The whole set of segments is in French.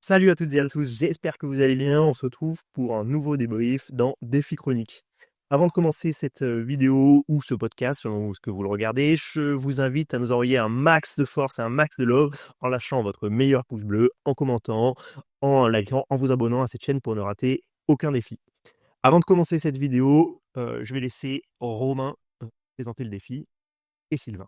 Salut à toutes et à tous, j'espère que vous allez bien. On se retrouve pour un nouveau débrief dans Défi Chronique. Avant de commencer cette vidéo ou ce podcast, selon ce que vous le regardez, je vous invite à nous envoyer un max de force et un max de love en lâchant votre meilleur pouce bleu, en commentant, en likant, en vous abonnant à cette chaîne pour ne rater aucun défi. Avant de commencer cette vidéo, je vais laisser Romain présenter le défi et Sylvain.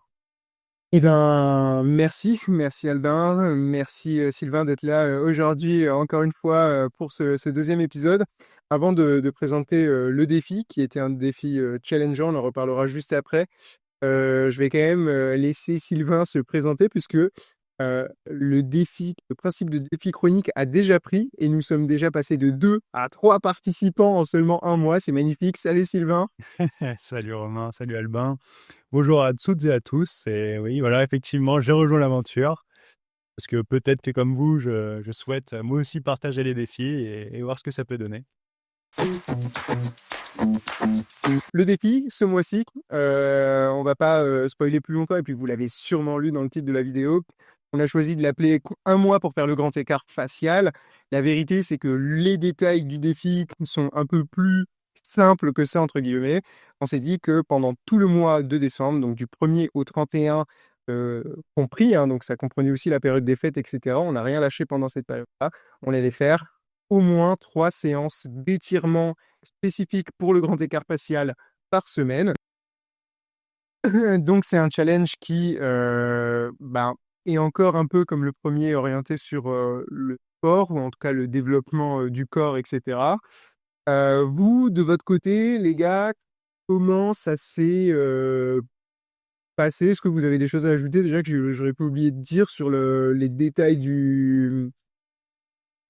Eh ben, merci Albin, merci Sylvain d'être là aujourd'hui encore une fois pour ce deuxième épisode. Avant de présenter le défi, qui était un défi challengeant, on en reparlera juste après. Je vais quand même laisser Sylvain se présenter puisque le principe de défi chronique a déjà pris et nous sommes déjà passés de 2 à 3 participants en seulement un mois. C'est magnifique. Salut Sylvain. Salut Romain, salut Albin. Bonjour à toutes et à tous. Et oui, voilà, effectivement, j'ai rejoint l'aventure. Parce que peut-être que comme vous, je souhaite moi aussi partager les défis et voir ce que ça peut donner. Le défi, ce mois-ci, on va pas spoiler plus longtemps, et puis vous l'avez sûrement lu dans le titre de la vidéo. On a choisi de l'appeler un mois pour faire le grand écart facial. La vérité, c'est que les détails du défi sont un peu plus simples que ça, entre guillemets. On s'est dit que pendant tout le mois de décembre, donc du 1er au 31 compris, hein, donc ça comprenait aussi la période des fêtes, etc. On n'a rien lâché pendant cette période-là. On allait faire au moins 3 séances d'étirement spécifiques pour le grand écart facial par semaine. Donc c'est un challenge qui est encore un peu comme le premier, orienté sur le sport, ou en tout cas le développement du corps, etc. Vous, de votre côté, les gars, comment ça s'est passé? Est-ce que vous avez des choses à ajouter déjà que j'aurais pas oublié de dire sur les détails du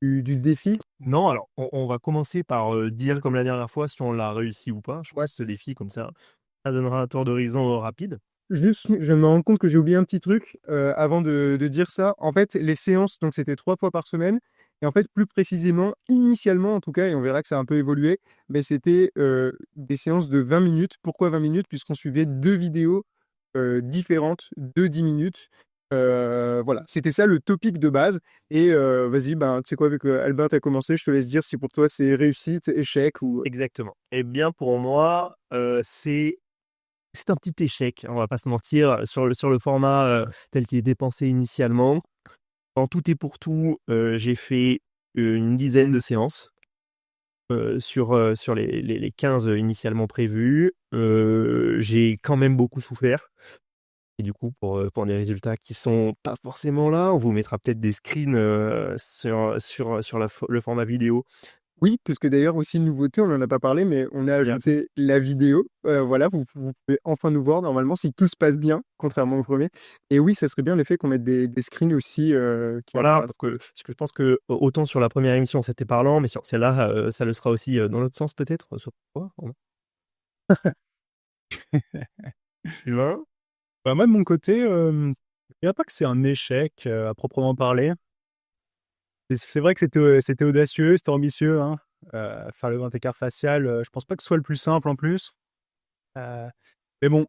défi? Non, alors on va commencer par dire comme la dernière fois si on l'a réussi ou pas. Je crois que ce défi, comme ça donnera un tour d'horizon rapide. Juste, je me rends compte que j'ai oublié un petit truc avant de dire ça. En fait, les séances, donc c'était 3 fois par semaine. Et en fait, plus précisément, initialement en tout cas, et on verra que ça a un peu évolué, mais c'était des séances de 20 minutes. Pourquoi 20 minutes? Puisqu'on suivait 2 vidéos différentes de 10 minutes. Voilà, c'était ça le topic de base. Et vas-y, ben, tu sais quoi, avec Albin, tu as commencé, je te laisse dire si pour toi c'est réussite, échec ou... Exactement. Eh bien, pour moi, c'est un petit échec, on va pas se mentir, sur le format tel qu'il est dépensé initialement. En tout et pour tout, j'ai fait une dizaine de séances sur les 15 initialement prévues. J'ai quand même beaucoup souffert. Et du coup, pour des résultats qui sont pas forcément là, on vous mettra peut-être des screens sur le format vidéo. Oui, puisque d'ailleurs aussi une nouveauté, on n'en a pas parlé, mais on a Bien. ajouté la vidéo. Voilà, vous pouvez enfin nous voir normalement si tout se passe bien, contrairement au premier. Et oui, ça serait bien le fait qu'on mette des screens aussi qui Voilà, apparaissent. parce que je pense que autant sur la première émission c'était parlant, mais sur celle-là, ça le sera aussi dans l'autre sens peut-être. Sur quoi? Sylvain? Bah, moi, de mon côté, je dirais pas que c'est un échec à proprement parler. C'est vrai que c'était audacieux, c'était ambitieux, hein. Faire le grand écart facial, je pense pas que ce soit le plus simple en plus. Euh, mais bon,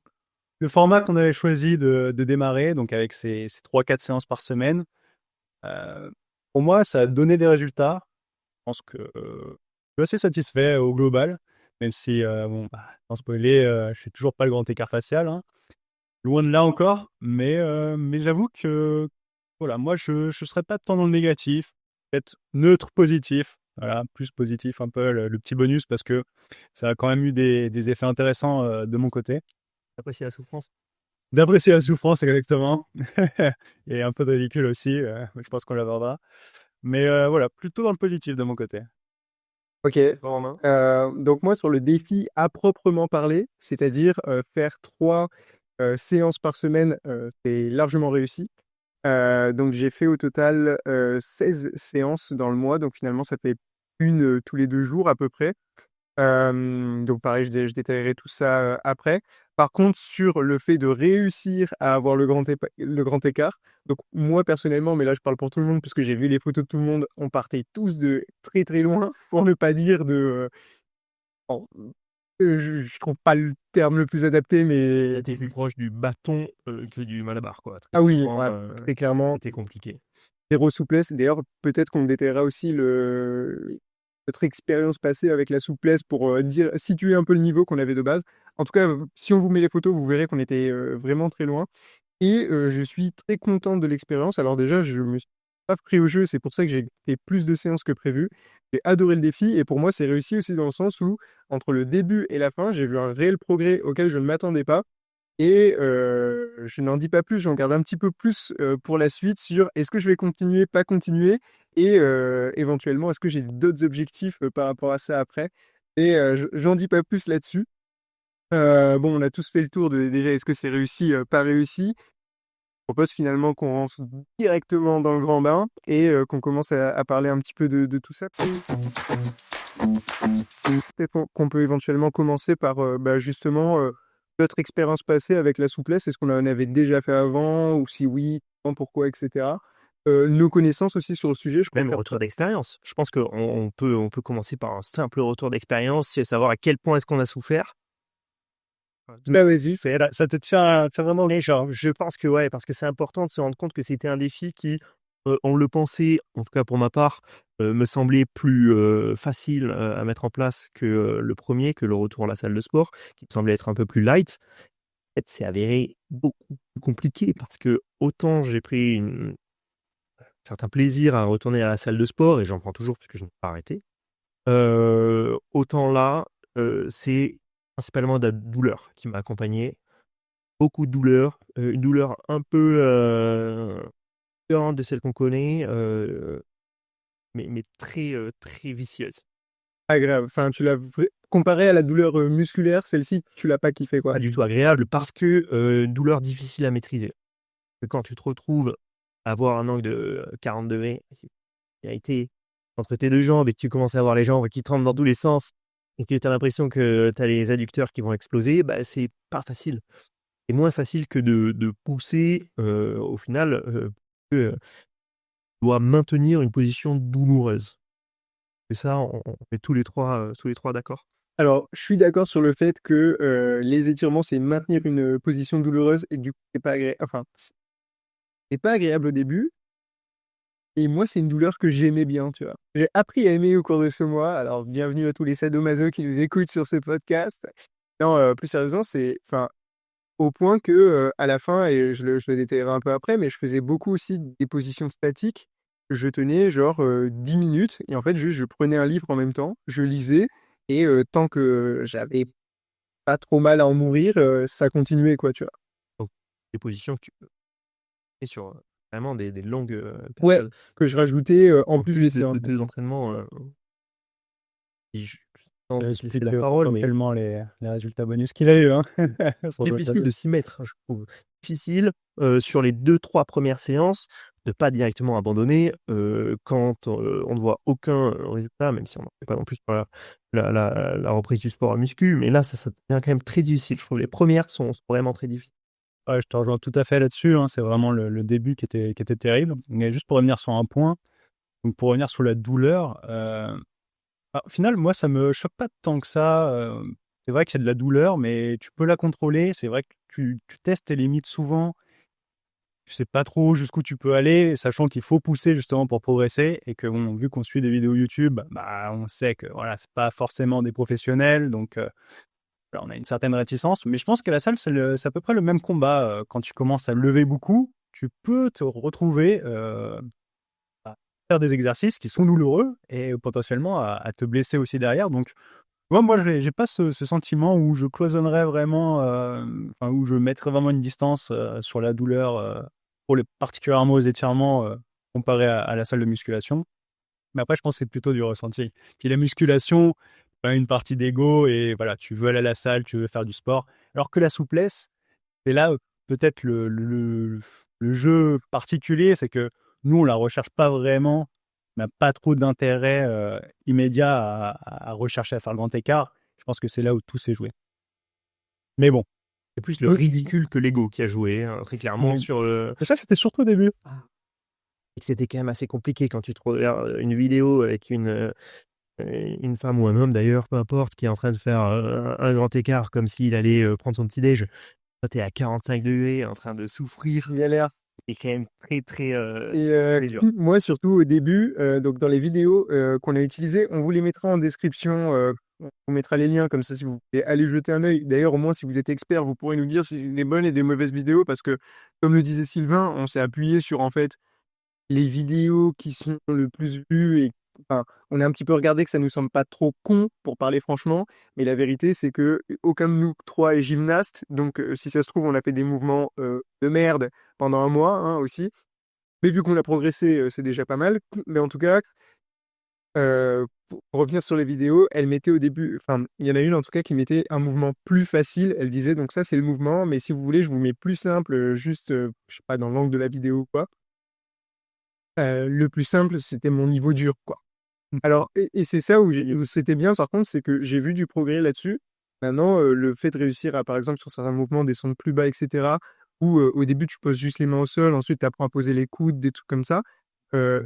le format qu'on avait choisi de démarrer, donc avec ces 3-4 séances par semaine, euh, pour moi, ça a donné des résultats. Je pense que je suis assez satisfait au global, même si, bon, bah, sans spoiler, je fais toujours pas le grand écart facial, hein. Loin de là encore, mais j'avoue que voilà, moi, je serais pas tant dans le négatif, peut-être neutre positif, voilà, plus positif un peu, le petit bonus, parce que ça a quand même eu des effets intéressants de mon côté. Apprécier la souffrance? D'apprécier la souffrance, exactement. Et un peu de ridicule aussi, je pense qu'on l'abordera. Mais voilà, plutôt dans le positif de mon côté. Ok. Romain? Donc moi, sur le défi à proprement parler, c'est-à-dire faire 3 séances par semaine, c'est largement réussi. Donc j'ai fait au total 16 séances dans le mois, donc finalement ça fait une tous les 2 jours à peu près. Donc pareil, je détaillerai tout ça après. Par contre, sur le fait de réussir à avoir le grand écart, donc moi personnellement, mais là je parle pour tout le monde, parce que j'ai vu les photos de tout le monde, on partait tous de très très loin, pour ne pas dire de... bon, je trouve pas le terme le plus adapté, mais... T'es plus proche du bâton que du malabar, quoi. Très Ah oui, clairement, ouais, très clairement. c'était compliqué. zéro souplesse. D'ailleurs, peut-être qu'on détaillera aussi notre expérience passée avec la souplesse pour situer un peu le niveau qu'on avait de base. En tout cas, si on vous met les photos, vous verrez qu'on était vraiment très loin. Et je suis très content de l'expérience. Alors déjà, je me suis pas pris au jeu, c'est pour ça que j'ai fait plus de séances que prévu. J'ai adoré le défi et pour moi, c'est réussi aussi dans le sens où, entre le début et la fin, j'ai vu un réel progrès auquel je ne m'attendais pas. Et je n'en dis pas plus, j'en garde un petit peu plus pour la suite sur est-ce que je vais continuer, pas continuer, et éventuellement, est-ce que j'ai d'autres objectifs par rapport à ça après. Et j'en dis pas plus là-dessus. Bon, on a tous fait le tour de déjà est-ce que c'est réussi, pas réussi. Je propose finalement qu'on rentre directement dans le grand bain et qu'on commence à parler un petit peu de tout ça. Peut-être qu'on peut éventuellement commencer par justement notre expérience passée avec la souplesse. Est-ce qu'on en avait déjà fait avant ou si oui, quand, pourquoi, etc. Nos connaissances aussi sur le sujet, je Même préfère. retour d'expérience. Je pense qu'on peut commencer par un simple retour d'expérience, c'est savoir à quel point est-ce qu'on a souffert. Bah vas-y. Ça te tient vraiment. Mais genre, je pense que ouais, parce que c'est important de se rendre compte que c'était un défi qui, on le pensait, en tout cas pour ma part, me semblait plus facile à mettre en place que le premier, que le retour à la salle de sport, qui me semblait être un peu plus light. En fait, c'est avéré beaucoup plus compliqué parce que autant j'ai pris un certain plaisir à retourner à la salle de sport et j'en prends toujours parce que je n'ai pas arrêté. Autant là, c'est principalement de la douleur qui m'a accompagné. Beaucoup de douleur, une douleur un peu différente de celle qu'on connaît, mais très, très vicieuse. Agréable. Enfin, comparé à la douleur musculaire, celle-ci, tu l'as pas kiffé quoi. Pas du tout agréable parce que douleur difficile à maîtriser. Que quand tu te retrouves à avoir un angle de 40 degrés qui a été entre tes deux jambes et que tu commences à avoir les jambes qui tremblent dans tous les sens et que tu as l'impression que tu as les adducteurs qui vont exploser, bah, c'est pas facile. C'est moins facile que de pousser au final, que doit maintenir une position douloureuse. Et ça, on est tous les 3 d'accord? Alors, je suis d'accord sur le fait que les étirements, c'est maintenir une position douloureuse et du coup, c'est pas agréable. Enfin, c'est pas agréable au début. Et moi, c'est une douleur que j'aimais bien, tu vois. J'ai appris à aimer au cours de ce mois. Alors, bienvenue à tous les sadomaso qui nous écoutent sur ce podcast. Non, plus sérieusement, c'est, enfin, au point que à la fin, et je le détaillerai un peu après, mais je faisais beaucoup aussi des positions statiques. Je tenais genre 10 minutes et en fait, juste, je prenais un livre en même temps, je lisais et tant que j'avais pas trop mal à en mourir, ça continuait, quoi, tu vois. Donc des positions que tu peux et sur, vraiment des longues, Ouais, périodes. que je rajoutais en En plus plus des de séances. tes entraînements, et je sans te laisser J'explique la parole, mais tellement les résultats bonus qu'il a eu. Hein. Sur le difficile tableau. de s'y mettre, je trouve. Difficile, sur les 2-3 premières séances, de pas directement abandonner, quand, on ne voit aucun, résultat, même si on n'en fait pas non plus pour la reprise du sport à muscu, mais là, ça devient quand même très difficile. Je trouve les premières sont vraiment très difficiles. Ouais, je te rejoins tout à fait là-dessus. Hein. C'est vraiment le début qui était terrible. Mais juste pour revenir sur un point, donc pour revenir sur la douleur, au final, moi, ça me choque pas tant que ça. C'est vrai qu'il y a de la douleur, mais tu peux la contrôler. C'est vrai que tu testes tes limites souvent. Tu sais pas trop jusqu'où tu peux aller, sachant qu'il faut pousser justement pour progresser et que bon, vu qu'on suit des vidéos YouTube, bah, on sait que voilà, c'est pas forcément des professionnels, donc voilà, on a une certaine réticence. Mais je pense qu'à la salle, c'est à peu près le même combat. Quand tu commences à lever beaucoup, tu peux te retrouver à faire des exercices qui sont douloureux et potentiellement à te blesser aussi derrière. Donc moi, j'ai pas ce sentiment où je cloisonnerais vraiment, enfin, où je mettrais vraiment une distance sur la douleur particulièrement aux étirements comparé à la salle de musculation. Mais après, je pense que c'est plutôt du ressenti. Puis la musculation, une partie d'ego et voilà, tu veux aller à la salle, tu veux faire du sport. Alors que la souplesse, c'est là peut-être le jeu particulier, c'est que nous, on la recherche pas vraiment, on n'a pas trop d'intérêt immédiat à rechercher à faire le grand écart. Je pense que c'est là où tout s'est joué. Mais bon. C'est plus le ridicule que l'ego qui a joué, hein, très clairement sur le Mais ça, c'était surtout au début. et que c'était quand même assez compliqué quand tu te regardes une vidéo avec une femme ou un homme d'ailleurs, peu importe, qui est en train de faire, un grand écart comme s'il allait, prendre son petit déj. Toi, tu es à 45 degrés en train de souffrir. Galère. est quand même très, très, Et très dur. moi, surtout au début, donc dans les vidéos qu'on a utilisées, on vous les mettra en description. On vous mettra les liens comme ça si vous voulez aller jeter un œil. D'ailleurs, au moins, si vous êtes expert, vous pourrez nous dire si c'est des bonnes et des mauvaises vidéos parce que, comme le disait Sylvain, on s'est appuyé sur en fait les vidéos qui sont le plus vues et enfin, on a un petit peu regardé que ça nous semble pas trop con pour parler franchement, mais la vérité c'est que aucun de nous trois est gymnaste, donc si ça se trouve on a fait des mouvements de merde pendant un mois hein, aussi. Mais vu qu'on a progressé, c'est déjà pas mal. Mais en tout cas, pour revenir sur les vidéos, elle mettait au début, enfin, il y en a une en tout cas qui mettait un mouvement plus facile. Elle disait donc ça c'est le mouvement, mais si vous voulez, je vous mets plus simple, juste, je sais pas, dans l'angle de la vidéo ou quoi. Le plus simple, c'était mon niveau dur, quoi. Mmh. Alors, et c'est ça où c'était bien, par contre, c'est que j'ai vu du progrès là-dessus. Maintenant, le fait de réussir à, par exemple, sur certains mouvements, descendre plus bas, etc., où au début, tu poses juste les mains au sol, ensuite, tu apprends à poser les coudes, des trucs comme ça.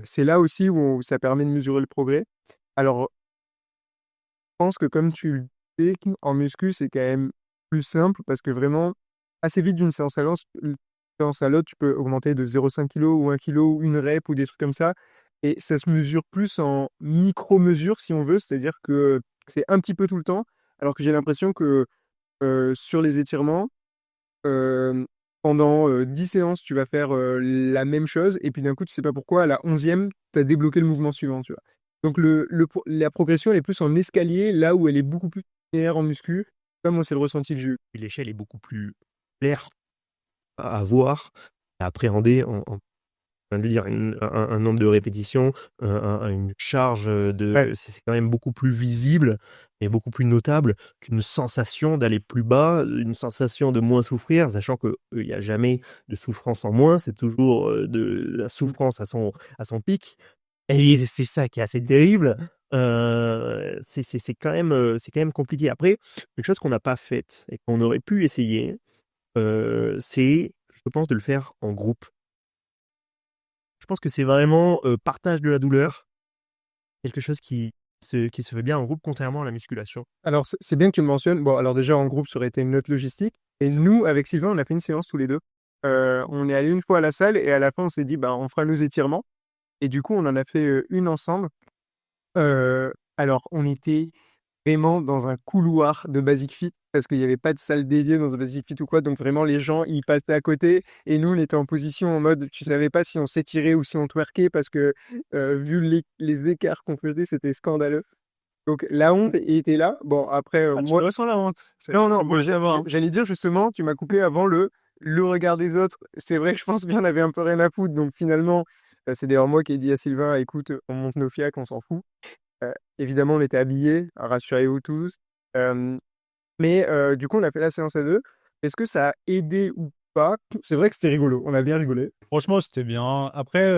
C'est là aussi où ça permet de mesurer le progrès. Alors, je pense que comme tu le dis, en muscu, c'est quand même plus simple parce que vraiment, assez vite d'une séance à l'autre, tu peux augmenter de 0,5 kg ou 1 kg ou une rep ou des trucs comme ça. Et ça se mesure plus en micro-mesure, si on veut, c'est-à-dire que c'est un petit peu tout le temps, alors que j'ai l'impression que sur les étirements, euh, pendant 10 séances, tu vas faire la même chose, et puis d'un coup, tu sais pas pourquoi, à la 11e, tu as débloqué le mouvement suivant, tu vois. Donc la progression, elle est plus en escalier, là où elle est beaucoup plus linéaire en muscu. Comme moi, c'est le ressenti que j'ai eu. Puis l'échelle est beaucoup plus claire à voir, à appréhender je veux dire, un nombre de répétitions, une charge Ouais. c'est quand même beaucoup plus visible et beaucoup plus notable qu'une sensation d'aller plus bas, une sensation de moins souffrir, sachant que il n'y a jamais de souffrance en moins, c'est toujours de la souffrance à son pic. Et c'est ça qui est assez terrible. C'est quand même compliqué. Après, une chose qu'on n'a pas faite et qu'on aurait pu essayer, c'est, je pense, de le faire en groupe. Je pense que c'est vraiment, partage de la douleur, quelque chose qui se fait bien en groupe, contrairement à la musculation. Alors, c'est bien que tu le mentionnes. Bon, alors déjà, en groupe, ça aurait été une autre logistique. Et nous, avec Sylvain, on a fait une séance tous les deux. On est allé une fois à la salle et à la fin, on s'est dit, bah, on fera nos étirements. Et du coup, on en a fait une ensemble. Alors, on était vraiment dans un couloir de Basic Fit parce qu'il n'y avait pas de salle dédiée dans un Basic Fit ou quoi. Donc, vraiment, les gens, ils passaient à côté. Et nous, on était en position en mode, tu savais pas si on s'étirait ou si on twerkait parce que, vu les écarts qu'on faisait, c'était scandaleux. Donc, la honte était là. Bon, après, Ah, tu moi, le ressens la honte. non, non, C'est beau à savoir, hein. j'allais dire justement, tu m'as coupé avant le regard des autres. C'est vrai que je pense bien, on avait un peu rien à foutre. Donc, finalement, c'est d'ailleurs moi qui ai dit à Sylvain, écoute, on monte nos fiacs, on s'en fout. Évidemment, on était habillés, rassurez-vous tous. Euh, mais du coup, on a fait la séance à deux. Est-ce que ça a aidé ou pas? C'est vrai que c'était rigolo. On a bien rigolé. Franchement, c'était bien. Après,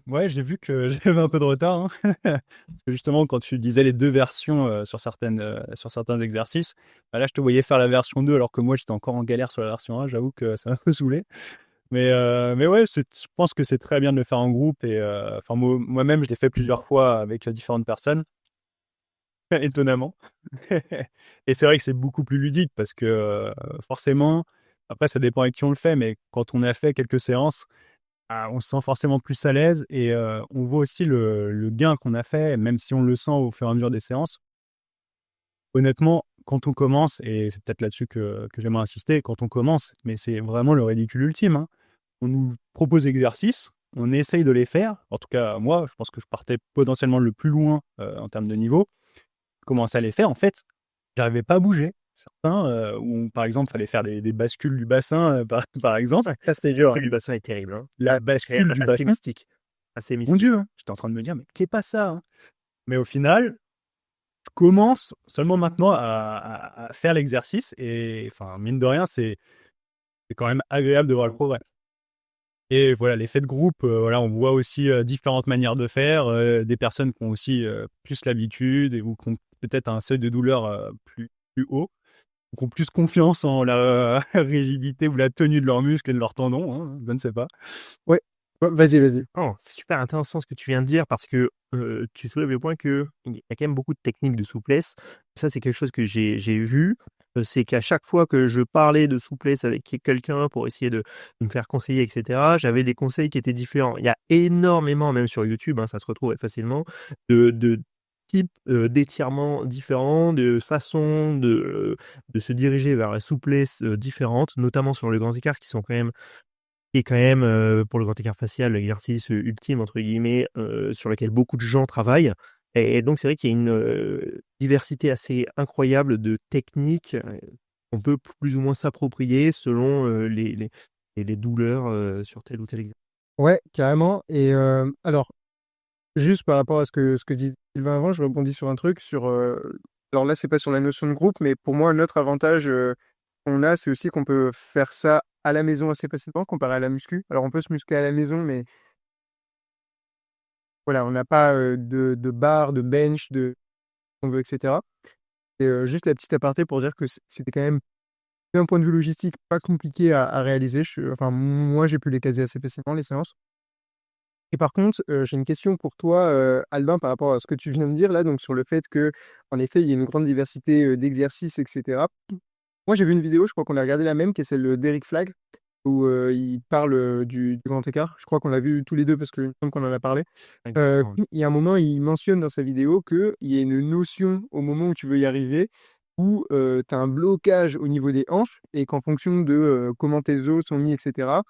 ouais, j'ai vu que j'avais un peu de retard, hein. Parce que justement, quand tu disais les deux versions sur certains exercices, bah là, je te voyais faire la version 2 alors que moi, j'étais encore en galère sur la version 1. J'avoue que ça m'a un peu saoulé. Mais ouais, je pense que c'est très bien de le faire en groupe. Et enfin, moi-même, je l'ai fait plusieurs fois avec différentes personnes, étonnamment. Et c'est vrai que c'est beaucoup plus ludique parce que forcément, après, ça dépend avec qui on le fait, mais quand on a fait quelques séances, ah, on se sent forcément plus à l'aise et on voit aussi le gain qu'on a fait, même si on le sent au fur et à mesure des séances. Honnêtement, quand on commence, et c'est peut-être là-dessus que j'aimerais insister, quand on commence, mais c'est vraiment le ridicule ultime, hein. On nous propose des exercices, on essaye de les faire. En tout cas, moi, je pense que je partais potentiellement le plus loin en termes de niveau. Je commençais à les faire, en fait, j'arrivais pas à bouger. Certains, où par exemple, il fallait faire des bascules du bassin, par exemple. Ça, c'était dur. Le bassin est terrible, hein. La bascule du Assez bassin, mystique. Assez mon mystique. Dieu, hein, j'étais en train de me dire, mais qu'est pas ça, hein? Mais au final, je commence seulement maintenant à faire l'exercice et enfin, mine de rien, c'est quand même agréable de voir le progrès. Et voilà, l'effet de groupe, voilà, on voit aussi différentes manières de faire, des personnes qui ont aussi plus l'habitude ou qui ont peut-être un seuil de douleur plus haut, ou qui ont plus confiance en la rigidité ou la tenue de leurs muscles et de leurs tendons, hein, je ne sais pas. Ouais. Vas-y, vas-y. Oh, c'est super intéressant ce que tu viens de dire parce que tu soulèves le point qu'il y a quand même beaucoup de techniques de souplesse. Ça, c'est quelque chose que j'ai vu. c'est qu'à chaque fois que je parlais de souplesse avec quelqu'un pour essayer de me faire conseiller et cetera, j'avais des conseils qui étaient différents. Il y a énormément, même sur YouTube, hein, ça se retrouve facilement, de types, d'étirements différents, de façons de se diriger vers la souplesse, différentes, notamment sur le grand écart qui est quand même, pour le grand écart facial, l'exercice, «ultime» entre guillemets, sur lequel beaucoup de gens travaillent et donc c'est vrai qu'il y a une, diversité assez incroyable de techniques, qu'on peut plus ou moins s'approprier selon, les douleurs, sur tel ou tel exercice. Ouais, carrément. Et alors, juste par rapport à ce que dit Sylvain avant, je rebondis sur un truc, alors là, c'est pas sur la notion de groupe, mais pour moi, un autre avantage qu'on a, c'est aussi qu'on peut faire ça à la maison assez facilement comparé à la muscu. Alors, on peut se muscler à la maison, mais voilà, on n'a pas de barre, de bench, on veut, etc. Et juste la petite aparté pour dire que c'était quand même, d'un point de vue logistique, pas compliqué à réaliser. Enfin, moi, j'ai pu les caser assez facilement, les séances. Et par contre, j'ai une question pour toi, Albin, par rapport à ce que tu viens de dire là, donc sur le fait que, en effet, il y a une grande diversité, d'exercices et cetera. Moi, j'ai vu une vidéo, je crois qu'on a regardé la même, qui est celle, d'Eric Flagg, où, il parle, du grand écart. Je crois qu'on l'a vu tous les 2 parce qu'il me semble qu'on en a parlé. Exactement, oui. Il y a un moment, il mentionne dans sa vidéo qu'il y a une notion au moment où tu veux y arriver, où, tu as un blocage au niveau des hanches et qu'en fonction de, comment tes os sont mis et cetera,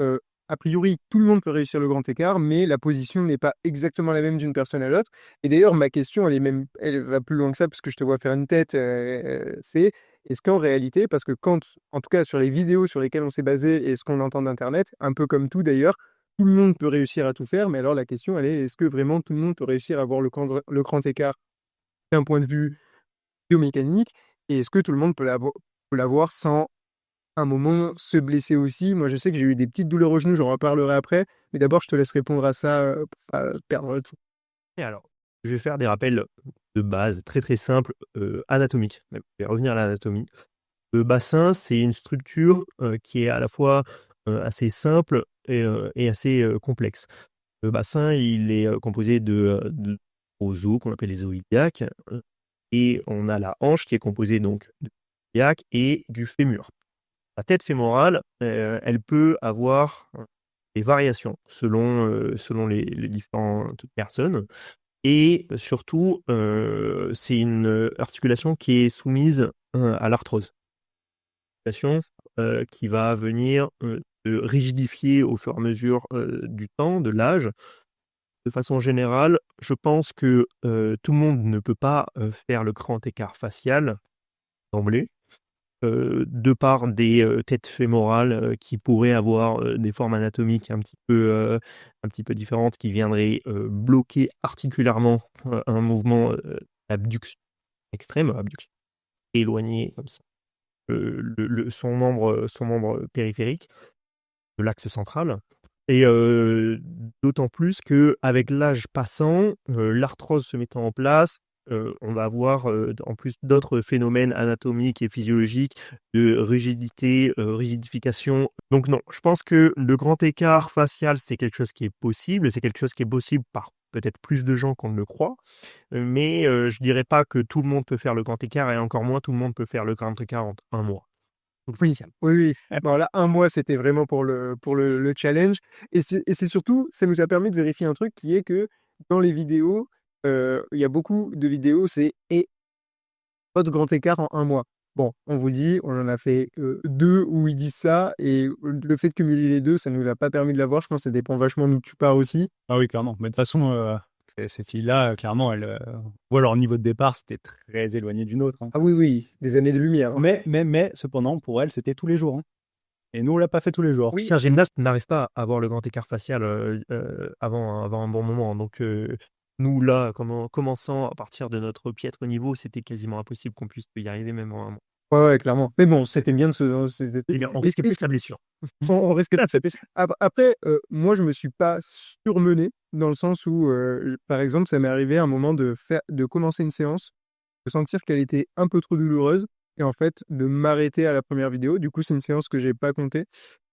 Heu, a priori, tout le monde peut réussir le grand écart, mais la position n'est pas exactement la même d'une personne à l'autre. Et d'ailleurs, ma question, elle va plus loin que ça, parce que je te vois faire une tête, c'est: est-ce qu'en réalité, parce que en tout cas sur les vidéos sur lesquelles on s'est basé et ce qu'on entend d'internet, un peu comme tout d'ailleurs, tout le monde peut réussir à tout faire, mais alors la question elle est: est-ce que vraiment tout le monde peut réussir à avoir le grand écart d'un point de vue biomécanique? Et est-ce que tout le monde peut l'avoir sans un moment se blesser aussi? Moi, je sais que j'ai eu des petites douleurs au genou, j'en reparlerai après, mais d'abord, je te laisse répondre à ça, pour pas perdre tout. Et alors, je vais faire des rappels de base très, très simples, anatomiques même. Je vais revenir à l'anatomie. Le bassin, c'est une structure, qui est à la fois, assez simple et assez, complexe. Le bassin, il est, composé de gros os qu'on appelle les os iliaques, et on a la hanche qui est composée donc de l'iliaque et du fémur. La tête fémorale, elle peut avoir, des variations selon les différentes personnes et surtout, c'est une, articulation qui est soumise, à l'arthrose. Articulation, qui va venir, se rigidifier au fur et à mesure, du temps, de l'âge. De façon générale, je pense que, tout le monde ne peut pas, faire le grand écart facial d'emblée. De par des, têtes fémorales, qui pourraient avoir, des formes anatomiques un petit peu différentes qui viendraient, bloquer articulairement, un mouvement, abduction extrême, abduction éloigné comme ça, son membre périphérique de l'axe central et d'autant plus qu'avec l'âge passant, l'arthrose se mettant en place, on va avoir, en plus d'autres phénomènes anatomiques et physiologiques de rigidité, rigidification. Donc non, je pense que le grand écart facial, c'est quelque chose qui est possible, c'est quelque chose qui est possible par peut-être plus de gens qu'on ne le croit, mais je dirais pas que tout le monde peut faire le grand écart et encore moins tout le monde peut faire le grand écart en 1 mois. Tout le Oui, facial. oui, oui. Bon là, 1 mois, c'était vraiment pour le challenge, et c'est surtout, ça nous a permis de vérifier un truc qui est que dans les vidéos, il y a beaucoup de vidéos, c'est: «Et votre grand écart en 1 mois». Bon, on vous le dit, on en a fait, 2 où ils disent ça, et le fait de cumuler les 2, ça nous a pas permis de l'avoir. Je pense que ça dépend vachement d'où tu pars aussi. Ah oui, clairement. Mais de toute façon, ces filles-là, clairement, elles, on voit leur niveau de départ, c'était très éloigné du nôtre, hein. Ah oui, oui, des années de lumière, hein. Mais cependant, pour elles, c'était tous les jours, hein. Et nous, on l'a pas fait tous les jours. Oui, un gymnaste n'arrive pas à avoir le grand écart facial, avant un bon moment. Donc, nous là, commençant à partir de notre piètre niveau, c'était quasiment impossible qu'on puisse y arriver même en un mois. Ouais, ouais, clairement. Mais bon, c'était bien de se c'était Eh bien, on et risquait plus la blessure. on risque là, ça fait après, moi, je me suis pas surmené dans le sens où, par exemple, ça m'est arrivé à un moment de commencer une séance, de sentir qu'elle était un peu trop douloureuse, et en fait, de m'arrêter à la première vidéo. Du coup, c'est une séance que j'ai pas comptée,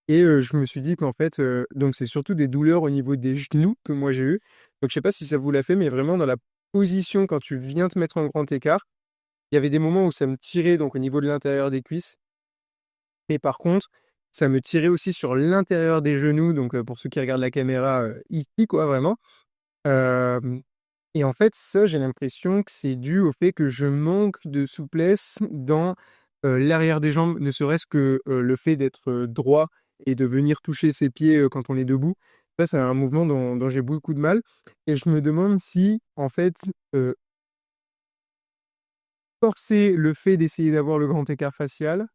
et je me suis dit qu'en fait, donc c'est surtout des douleurs au niveau des genoux que moi j'ai eu. Donc je sais pas si ça vous l'a fait, mais vraiment dans la position quand tu viens te mettre en grand écart, Il y avait des moments où ça me tirait donc au niveau de l'intérieur des cuisses, mais par contre, ça me tirait aussi sur l'intérieur des genoux, donc pour ceux qui regardent la caméra, ici quoi vraiment. Hem et en fait, ça, j'ai l'impression que c'est dû au fait que je manque de souplesse dans, l'arrière des jambes, ne serait-ce que, le fait d'être, droit et de venir toucher ses pieds, quand on est debout. Ça, c'est un mouvement dont j'ai beaucoup de mal et je me demande si, en fait, heu, forcer le fait d'essayer d'avoir le grand écart facial,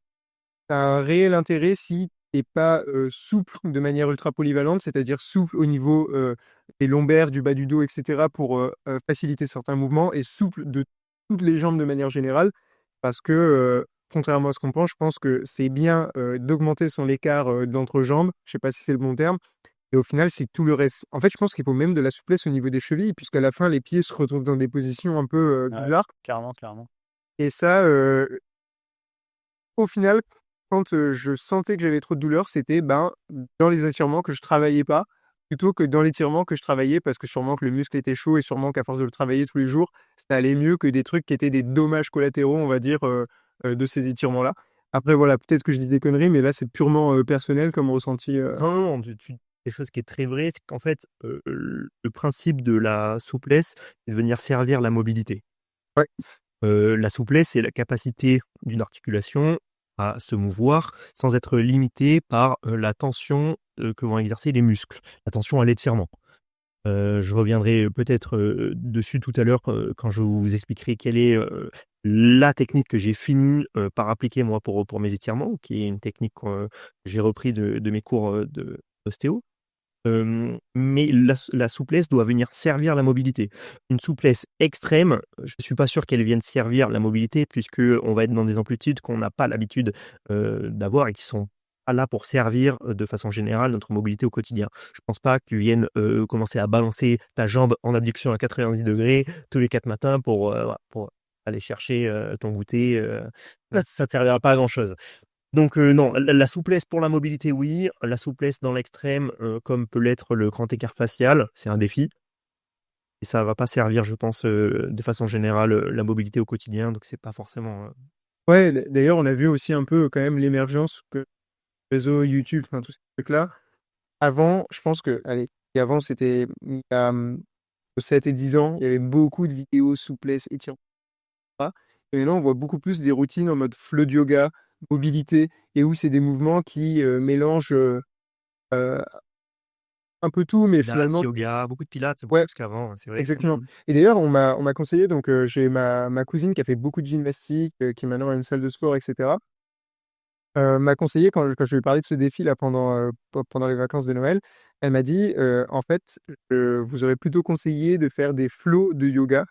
ça a un réel intérêt si tu es pas, souple de manière ultra polyvalente, c'est-à-dire souple au niveau, des lombaires, du bas du dos et cetera pour, faciliter certains mouvements et souple de toutes les jambes de manière générale. Parce que, contrairement à ce qu'on pense, je pense que c'est bien, d'augmenter son écart, d'entrejambe, je sais pas si c'est le bon terme et au final, c'est tout le reste. En fait, je pense qu'il faut même de la souplesse au niveau des chevilles puisqu'à la fin, les pieds se retrouvent dans des positions un peu, Ouais, bizarres clairement, clairement. et ça, au final, quand, je sentais que j'avais trop de douleur, c'était, ben, dans les étirements que je travaillais pas, plutôt que dans l'étirement que je travaillais parce que sûrement que le muscle était chaud et sûrement qu'à force de le travailler tous les jours, ça allait mieux que des trucs qui étaient des dommages collatéraux, on va dire, de ces étirements-là. Après voilà, peut-être que je dis des conneries, mais là, c'est purement, personnel comme ressenti, Non, non, quelque chose qui est très vrai, c'est qu'en fait, le principe de la souplesse, c'est de venir servir la mobilité. ouais, La souplesse, c'est la capacité d'une articulation à se mouvoir sans être limitée par, la tension, que vont exercer les muscles, la tension à l'étirement. Je reviendrai peut-être, dessus tout à l'heure, quand je vous expliquerai quelle est, la technique que j'ai fini, par appliquer moi pour mes étirements, qui est une technique, que j'ai repris de mes cours, d'ostéo. Mais la souplesse doit venir servir la mobilité. Une souplesse extrême, je suis pas sûr qu'elle vienne servir la mobilité puisque on va être dans des amplitudes qu'on n'a pas l'habitude, d'avoir et qui sont pas là pour servir, de façon générale notre mobilité au quotidien. Je pense pas que tu viennes, commencer à balancer ta jambe en abduction à 90° tous les 4 matins voilà, pour aller chercher, ton goûter, ça te servira pas à grand chose. Donc non, la souplesse pour la mobilité, oui. La souplesse dans l'extrême, comme peut l'être le grand écart facial, c'est un défi et ça va pas servir, je pense, de façon générale, la mobilité au quotidien, donc c'est pas forcément, ouais, d'ailleurs, on a vu aussi un peu quand même l'émergence que réseau YouTube, enfin tous ces trucs-là. Avant, je pense que allez, et avant c'était il y a, 7 et 10 ans, il y avait beaucoup de vidéos souplesse, étirement et maintenant on voit beaucoup plus des routines en mode flow de yoga, mobilité et où c'est des mouvements qui, mélangent, heu, un peu tout mais pilates, finalement yoga, beaucoup de pilates, beaucoup ouais, plus qu'avant, c'est vrai. exactement et d'ailleurs on m'a conseillé donc j'ai ma cousine qui a fait beaucoup de gymnastique, qui maintenant a une salle de sport et cetera, m'a conseillé quand je lui ai parlé de ce défi là pendant les vacances de Noël, elle m'a dit, «En fait, je vous aurais plutôt conseillé de faire des flows de yoga,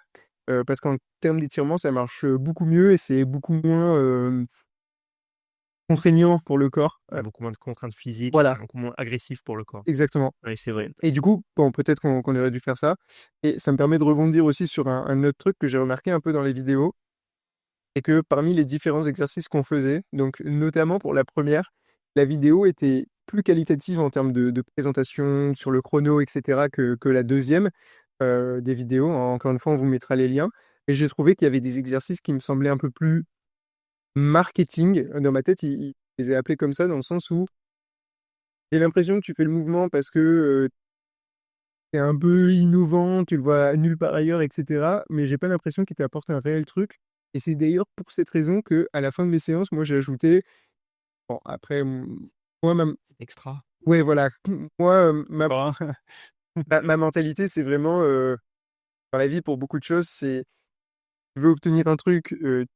parce qu'en termes d'étirement ça marche, beaucoup mieux et c'est beaucoup moins, contraignant pour le corps». Il y a beaucoup moins de contraintes physiques, Voilà, beaucoup moins agressif pour le corps. exactement Oui, c'est vrai. et du coup, bon peut-être qu'on aurait dû faire ça et ça me permet de rebondir aussi sur un autre truc que j'ai remarqué un peu dans les vidéos et que parmi les différents exercices qu'on faisait, donc notamment pour la première, la vidéo était plus qualitative en termes de présentation sur le chrono et cetera que la deuxième des vidéos. Encore une fois, on vous mettra les liens et j'ai trouvé qu'il y avait des exercices qui me semblaient un peu plus marketing. Dans ma tête, ils les ai appelés comme ça dans le sens où j'ai l'impression que tu fais le mouvement parce que, c'est un peu innovant, tu le vois nulle part ailleurs et cetera, mais j'ai pas l'impression qu'il t'apporte un réel truc et c'est d'ailleurs pour cette raison que à la fin de mes séances, moi j'ai ajouté bon après, moi ma C'est extra. ouais voilà, moi, ma D'accord, hein. ma ma mentalité c'est vraiment, dans la vie pour beaucoup de choses, c'est tu veux obtenir un truc, tu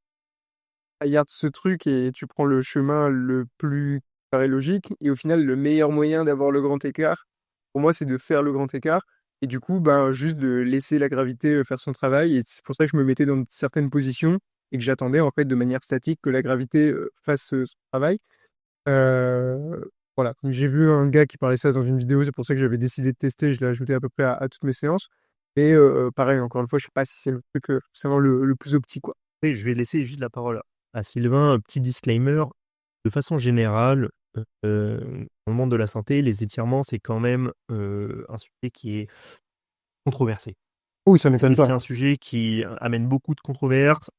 ce truc et tu prends le chemin le plus paraît logique et au final le meilleur moyen d'avoir le grand écart, pour moi c'est de faire le grand écart et du coup, ben, juste de laisser la gravité, faire son travail et c'est pour ça que je me mettais dans certaines positions et que j'attendais en fait de manière statique que la gravité, fasse, son travail. Voilà, donc j'ai vu un gars qui parlait ça dans une vidéo, c'est pour ça que j'avais décidé de tester, je l'ai ajouté à peu près à toutes mes séances et pareil encore une fois, je sais pas si c'est le truc, forcément le plus opti quoi. Oui, je vais laisser juste la parole à Sylvain. Un petit disclaimer, de façon générale, dans le monde de la santé, les étirements, c'est quand même, un sujet qui est controversé. Oui, ça m'étonne C'est pas. un sujet qui amène beaucoup de controverses.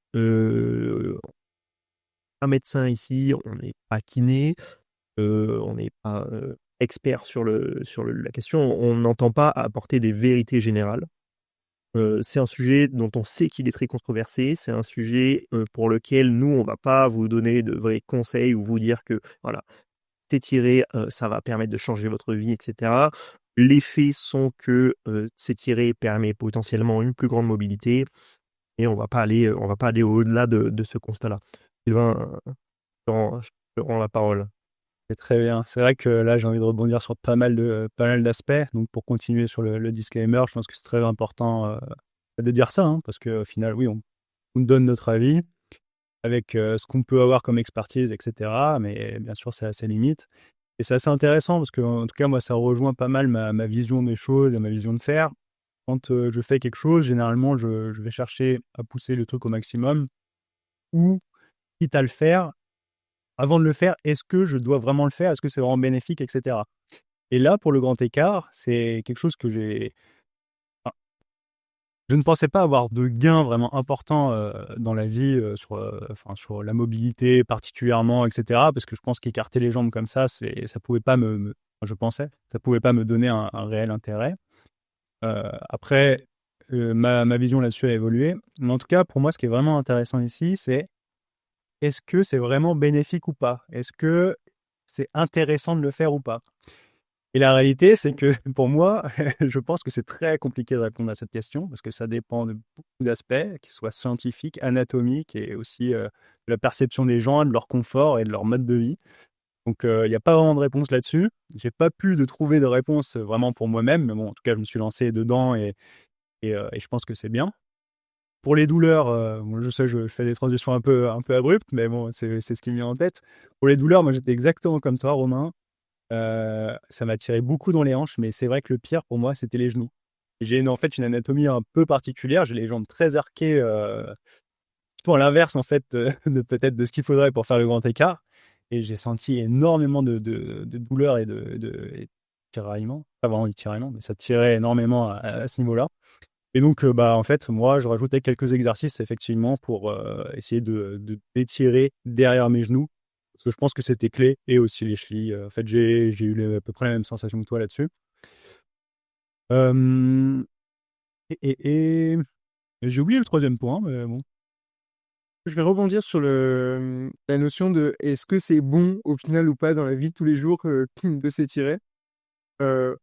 Un médecin ici, on n'est pas kiné, on n'est pas expert sur la question. On n'entend pas apporter des vérités générales. C'est un sujet dont on sait qu'il est très controversé. C'est un sujet pour lequel nous, on va pas vous donner de vrais conseils ou vous dire que voilà, s'étirer, ça va permettre de changer votre vie, etc. Les faits sont que s'étirer permet potentiellement une plus grande mobilité et on va pas aller au-delà de ce constat-là. Sylvain, je te rends la parole. C'est très bien. C'est vrai que là, j'ai envie de rebondir sur pas mal d'aspects. Donc, pour continuer sur le disclaimer, je pense que c'est très important de dire ça, hein, parce qu'au final, oui, on nous donne notre avis avec ce qu'on peut avoir comme expertise, etc. Mais bien sûr, c'est à ses limites. Et c'est assez intéressant parce que, en tout cas, moi, ça rejoint pas mal ma vision des choses et ma vision de faire. Quand je fais quelque chose, généralement, je vais chercher à pousser le truc au maximum ou, quitte à le faire, avant de le faire, est-ce que je dois vraiment le faire? Est-ce que c'est vraiment bénéfique, etc. Et là, pour le grand écart, c'est quelque chose que enfin, je ne pensais pas avoir de gains vraiment importants dans la vie enfin, sur la mobilité particulièrement, etc. Parce que je pense qu'écarter les jambes comme ça pouvait pas enfin, je pensais, ça pouvait pas me donner un réel intérêt. Après, ma vision là-dessus a évolué. Mais en tout cas, pour moi, ce qui est vraiment intéressant ici, c'est est-ce que c'est vraiment bénéfique ou pas? Est-ce que c'est intéressant de le faire ou pas? Et la réalité, c'est que pour moi, je pense que c'est très compliqué de répondre à cette question parce que ça dépend de beaucoup d'aspects, qu'ils soient scientifiques, anatomiques et aussi de la perception des gens, de leur confort et de leur mode de vie. Donc, il n'y a pas vraiment de réponse là-dessus. J'ai pas pu de trouver de réponse vraiment pour moi-même, mais bon, en tout cas, je me suis lancé dedans et je pense que c'est bien. Pour les douleurs, bon, je sais, je fais des transitions un peu abruptes, mais bon, c'est ce qui me vient en tête. Pour les douleurs, moi, j'étais exactement comme toi, Romain. Ça m'a tiré beaucoup dans les hanches, mais c'est vrai que le pire pour moi, c'était les genoux. J'ai en fait une anatomie un peu particulière. J'ai les jambes très arquées, plutôt à l'inverse en fait de peut-être de ce qu'il faudrait pour faire le grand écart. Et j'ai senti énormément de douleurs et de tiraillements. Pas vraiment du tiraillement, mais ça tirait énormément à ce niveau-là. Et donc, bah, en fait, moi, je rajoutais quelques exercices effectivement pour essayer d'étirer derrière mes genoux. Parce que je pense que c'était clé et aussi les chevilles. En fait, j'ai eu à peu près la même sensation que toi là-dessus. Euh, et j'ai oublié le troisième point, mais bon. Je vais rebondir sur la notion de est-ce que c'est bon au final ou pas dans la vie de tous les jours de s'étirer. Je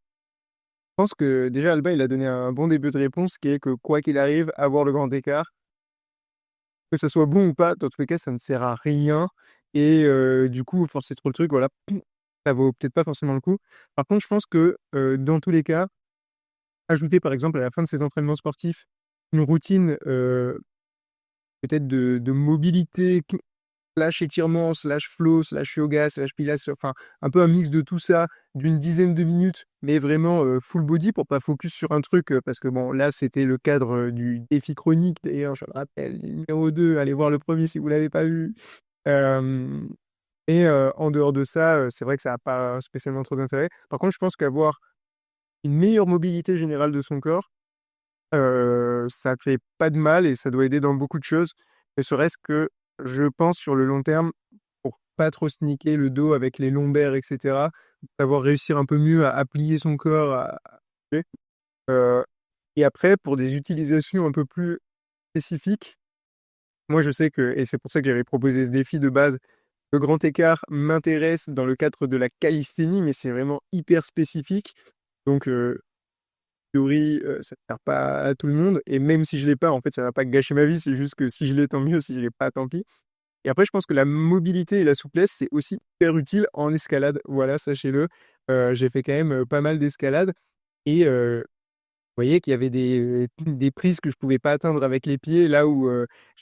pense que déjà Alba il a donné un bon début de réponse qui est que quoi qu'il arrive, avoir le grand écart, que ce soit bon ou pas, dans tous les cas, ça ne sert à rien. Et du coup, forcer trop le truc, voilà, ça vaut peut-être pas forcément le coup. Par contre, je pense que dans tous les cas, ajouter par exemple à la fin de ses entraînements sportifs une routine peut-être de mobilité slash étirement, slash flow, slash yoga, slash pilates, enfin un peu un mix de tout ça d'une dizaine de minutes, mais vraiment full body pour pas focus sur un truc, parce que bon, là c'était le cadre du défi chronique, d'ailleurs je le rappelle, numéro 2, allez voir le premier si vous l'avez pas vu. Euh, et en dehors de ça, c'est vrai que ça n'a pas spécialement trop d'intérêt. Par contre, je pense qu'avoir une meilleure mobilité générale de son corps, ça fait pas de mal et ça doit aider dans beaucoup de choses. Ne serait-ce que, je pense, sur le long terme, pour pas trop se niquer le dos avec les lombaires, et cetera, savoir réussir un peu mieux à plier son corps, heu et après pour des utilisations un peu plus spécifiques, moi je sais que et c'est pour ça que j'avais proposé ce défi de base, le grand écart m'intéresse dans le cadre de la calisthénie, mais c'est vraiment hyper spécifique. Donc théorie, ça ne sert pas à tout le monde et même si je l'ai pas, en fait, ça va pas gâcher ma vie, c'est juste que si je l'ai, tant mieux, si je l'ai pas, tant pis. Et après, je pense que la mobilité et la souplesse, c'est aussi hyper utile en escalade. Voilà, sachez-le. J'ai fait quand même, pas mal d'escalade et vous voyez qu'il y avait des prises que je pouvais pas atteindre avec les pieds, là où,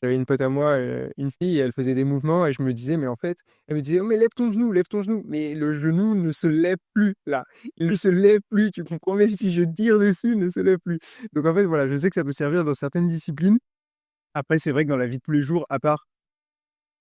j'avais une pote à moi, une fille, elle faisait des mouvements et je me disais: «Mais en fait», elle me disait: «Oh mais lève ton genou», mais le genou ne se lève plus là. Il ne se lève plus, tu comprends? Même si je tire dessus, il ne se lève plus. Donc en fait, voilà, je sais que ça peut servir dans certaines disciplines. Après, c'est vrai que dans la vie de tous les jours, à part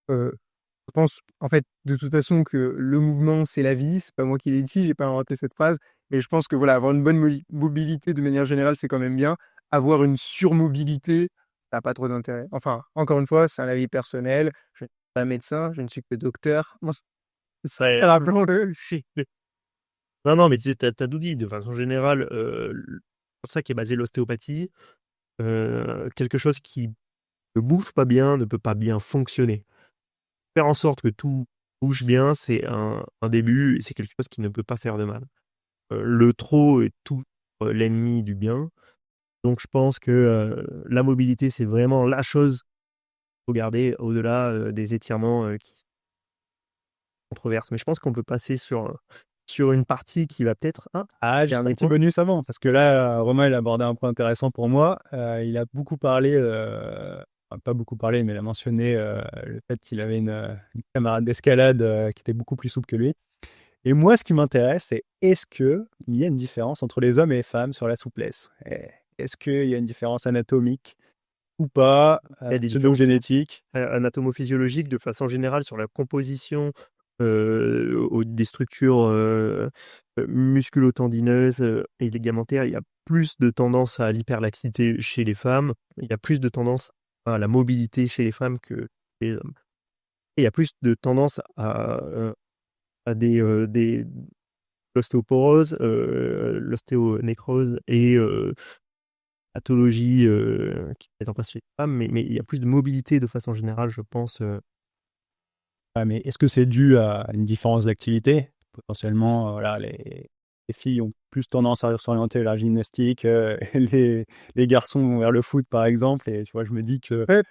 je pense, en fait, de toute façon, que le mouvement, c'est la vie. C'est pas moi qui l'ai dit, j'ai pas inventé cette phrase. Mais je pense que voilà, avoir une bonne mobilité de manière générale, c'est quand même bien. avoir une surmobilité, ça n'a pas trop d'intérêt. Enfin, encore une fois, c'est un avis personnel. Je ne suis pas médecin, je ne suis que docteur. Rappelons-le. Non, non, mais tu as tout dit. De façon générale, pour ça qui est basé l'ostéopathie, quelque chose qui ne bouge pas bien ne peut pas bien fonctionner. Faire en sorte que tout bouge bien, c'est un début et c'est quelque chose qui ne peut pas faire de mal. Le trop est tout l'ennemi du bien. Donc je pense que la mobilité, c'est vraiment la chose qu'il faut garder au-delà des étirements qui sont controversés. Mais je pense qu'on peut passer sur une partie qui va peut-être Ah, juste un dernier petit point. bonus avant, parce que là, Romain, il a abordé un point intéressant pour moi. Il a beaucoup parlé, enfin, pas beaucoup parlé, mais il a mentionné le fait qu'il avait une camarade d'escalade qui était beaucoup plus souple que lui. Et moi, ce qui m'intéresse, c'est est-ce qu'il y a une différence entre les hommes et les femmes sur la souplesse? Est-ce qu'il y a une différence anatomique ou pas, Il y a des différences pseudo-génétique? anatomophysiologiques de façon générale sur la composition des structures musculo-tendineuses et ligamentaires. Il y a plus de tendance à l'hyperlaxité chez les femmes. Il y a plus de tendance à la mobilité chez les femmes que chez les hommes. Et il y a plus de tendance à des l'ostéoporose, l'ostéonécrose et pathologies qui est en place chez les femmes, mais il y a plus de mobilité de façon générale, je pense. Ouais, mais est-ce que c'est dû à une différence d'activité? Potentiellement, voilà, les filles ont plus tendance à s'orienter vers la gymnastique, les garçons vont vers le foot, par exemple. Et tu vois, je me dis que Ouais,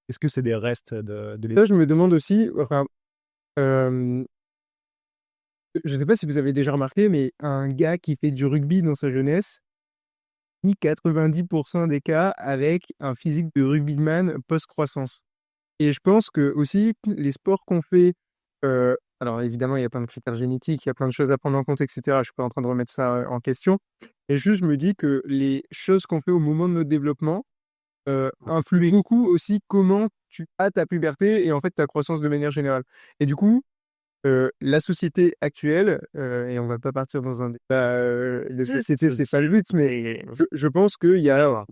est-ce que c'est des restes de ça, je me demande aussi, enfin, je ne sais pas si vous avez déjà remarqué, mais un gars qui fait du rugby dans sa jeunesse, ni 90% des cas avec un physique de rugbyman post-croissance. Et je pense que aussi, les sports qu'on fait, alors évidemment, il y a plein de critères génétiques, il y a plein de choses à prendre en compte, etc. Je suis pas en train de remettre ça en question. Et juste, je me dis que les choses qu'on fait au moment de notre développement influent beaucoup aussi comment tu as ta puberté et en fait ta croissance de manière générale. Et du coup, la société actuelle, et on va pas partir dans un débat de société, c'est pas le but, mais Et je pense qu'il y a,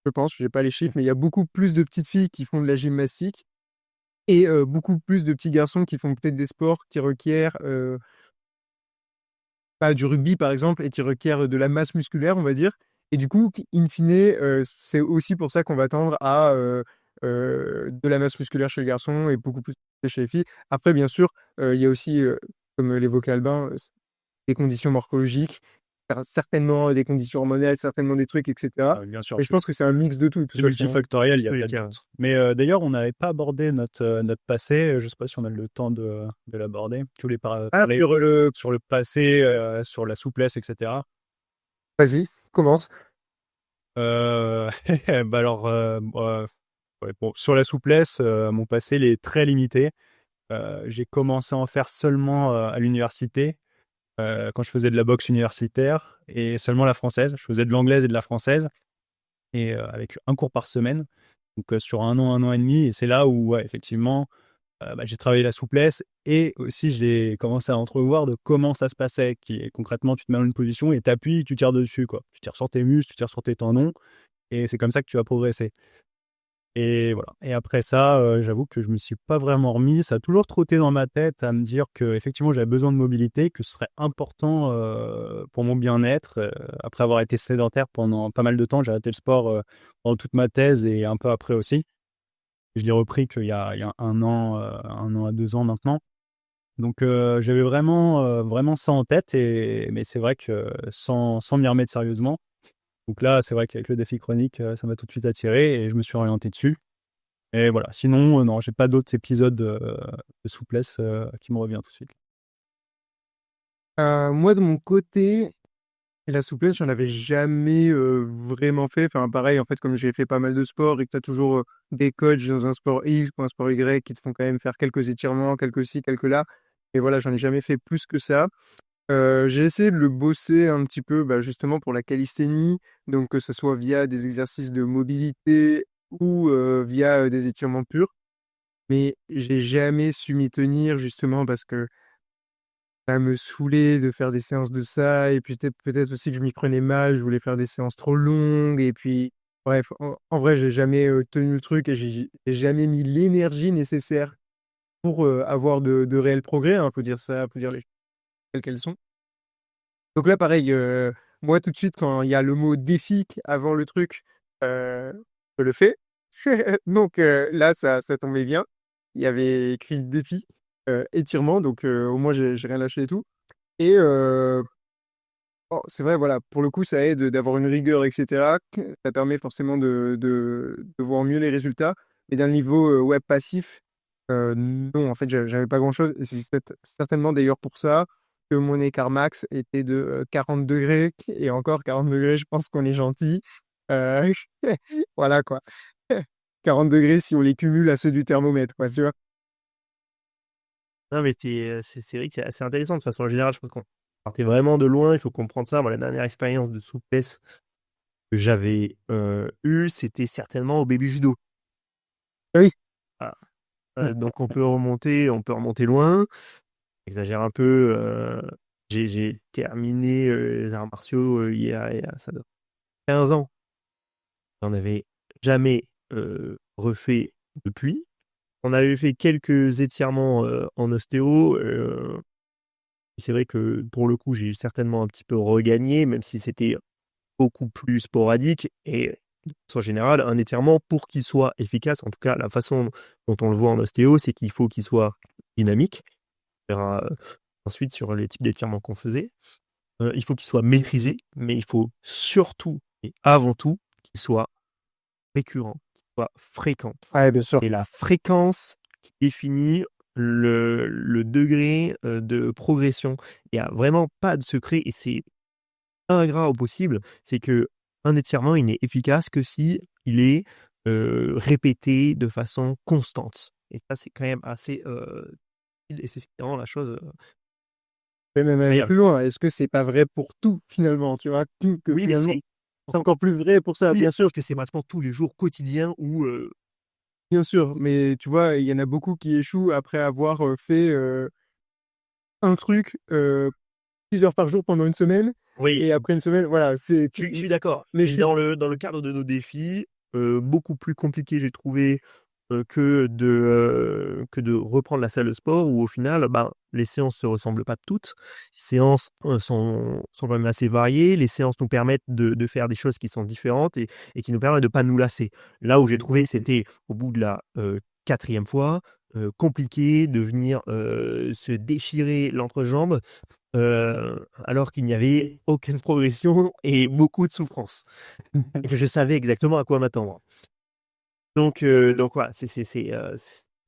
je pense, j'ai pas les chiffres, mais il y a beaucoup plus de petites filles qui font de la gymnastique et beaucoup plus de petits garçons qui font peut-être des sports qui requièrent, pas du rugby par exemple, et qui requièrent de la masse musculaire, on va dire. Et du coup, in fine, c'est aussi pour ça qu'on va tendre à de la masse musculaire chez les garçons et beaucoup plus chez les filles. Après, bien sûr, il y a aussi, comme l'évoquait Albin, des conditions morphologiques, certainement des conditions hormonales, certainement des trucs, etc. bien sûr, Mais je pense que c'est un mix de tout, de toute c'est façon. multifactoriel, il y a tous les pas de cas. doute. Mais d'ailleurs, on n'avait pas abordé notre passé. Je ne sais pas si on a le temps de l'aborder. Tu voulais Ah, parler sur le passé, sur la souplesse, etc. vas-y, commence. Bah alors, ouais, bon, sur la souplesse, mon passé, il est très limité. J'ai commencé à en faire seulement à l'université, quand je faisais de la boxe universitaire et seulement la française. Je faisais de l'anglaise et de la française et avec un cours par semaine. Donc sur un an et demi. Et c'est là où, ouais, effectivement, bah, j'ai travaillé la souplesse et aussi j'ai commencé à entrevoir de comment ça se passait. Qui est concrètement, tu te mets dans une position et t'appuies, tu tires dessus, quoi. Tu tires sur tes muscles, tu tires sur tes tendons et c'est comme ça que tu vas progresser. Et voilà. Et après ça, j'avoue que je me suis pas vraiment remis. Ça a toujours trotté dans ma tête à me dire que effectivement j'avais besoin de mobilité, que ce serait important pour mon bien-être. Après avoir été sédentaire pendant pas mal de temps, j'ai arrêté le sport pendant toute ma thèse et un peu après aussi. Je l'ai repris il y a un an à 2 ans maintenant. Donc j'avais vraiment ça en tête. Mais c'est vrai que sans m'y remettre sérieusement. Donc là, c'est vrai qu'avec le défi chronique, ça m'a tout de suite attiré et je me suis orienté dessus. Et voilà. Sinon, non, j'ai pas d'autres épisodes de souplesse qui me revient tout de suite. Moi, de mon côté, la souplesse, j'en avais jamais vraiment fait. Enfin, pareil, en fait, comme j'ai fait pas mal de sport et que tu as toujours des coachs dans un sport X ou un sport Y qui te font quand même faire quelques étirements, quelques ci, quelques là. Et voilà, j'en ai jamais fait plus que ça. J'ai essayé de le bosser un petit peu, bah, justement pour la calisthénie, donc que ce soit via des exercices de mobilité ou via des étirements purs. Mais j'ai jamais su m'y tenir justement parce que ça me saoulait de faire des séances de ça et puis peut-être aussi que je m'y prenais mal, je voulais faire des séances trop longues et puis bref, en vrai, j'ai jamais, tenu le truc et j'ai jamais mis l'énergie nécessaire pour, avoir de réels progrès, hein, faut dire les choses telles qu'elles sont. Donc là, pareil, moi, tout de suite, quand il y a le mot «défi» avant le truc, je le fais. Donc là, ça tombait bien. Il y avait écrit «défi», étirement, donc au moins j'ai rien lâché et tout et c'est vrai, voilà, pour le coup, ça aide d'avoir une rigueur et cetera. Ça permet forcément de voir mieux les résultats, mais d'un niveau, web passif, non, en fait, j'avais pas grand-chose et c'est certainement d'ailleurs pour ça que mon écart max était de, 40 ° et encore 40 ° je pense qu'on est gentil. Heu, voilà quoi. 40 ° si on les cumule à ceux du thermomètre quoi, tu vois? Non, mais c'est vrai que c'est assez intéressant. De toute façon, en général, je pense qu'on partait vraiment de loin. Il faut comprendre ça. Moi, la dernière expérience de souplesse que j'avais, eue, c'était certainement au baby judo. Ah oui. Voilà, donc on peut remonter loin. J'exagère un peu, j'ai terminé, les arts martiaux, il y a ça doit 15 ans. J'en avais jamais, refait depuis. On avait fait quelques étirements, en ostéo, c'est vrai que pour le coup, j'ai certainement un petit peu regagné, même si c'était beaucoup plus sporadique et de façon générale, un étirement pour qu'il soit efficace, en tout cas la façon dont on le voit en ostéo, c'est qu'il faut qu'il soit dynamique. On verra, ensuite sur les types d'étirements qu'on faisait. Il faut qu'il soit maîtrisé, mais il faut surtout et avant tout qu'il soit récurrent, qu'il soit fréquent. Ouais, bien sûr. Et la fréquence qui définit le degré, de progression. Il y a vraiment pas de secret et c'est ingrat au possible. C'est qu'un étirement, il n'est efficace que si il est, répété de façon constante et ça, c'est quand même assez, et c'est ce qui rend la chose, Je vais même aller incroyable. plus loin. Est-ce que c'est pas vrai pour tout finalement, tu vois? Que Oui, mais finalement c'est encore plus vrai pour ça, oui, bien sûr. parce que c'est maintenant tous les jours quotidiens où, Bien sûr, mais tu vois, il y en a beaucoup qui échouent après avoir, fait, un truc, 6 heures par jour pendant une semaine oui. et après une semaine, voilà, c'est Je suis d'accord. mais je Mais suis dans le cadre de nos défis, beaucoup plus compliqué, j'ai trouvé, que de reprendre la salle de sport où au final, ben, les séances se ressemblent pas toutes. Les séances, sont quand même assez variées. Les séances nous permettent de faire des choses qui sont différentes et qui nous permettent de pas nous lasser. Là où j'ai trouvé que c'était au bout de la, 4e fois, compliqué de venir, se déchirer l'entrejambe alors qu'il n'y avait aucune progression et beaucoup de souffrance et que je savais exactement à quoi m'attendre. Donc voilà, c'est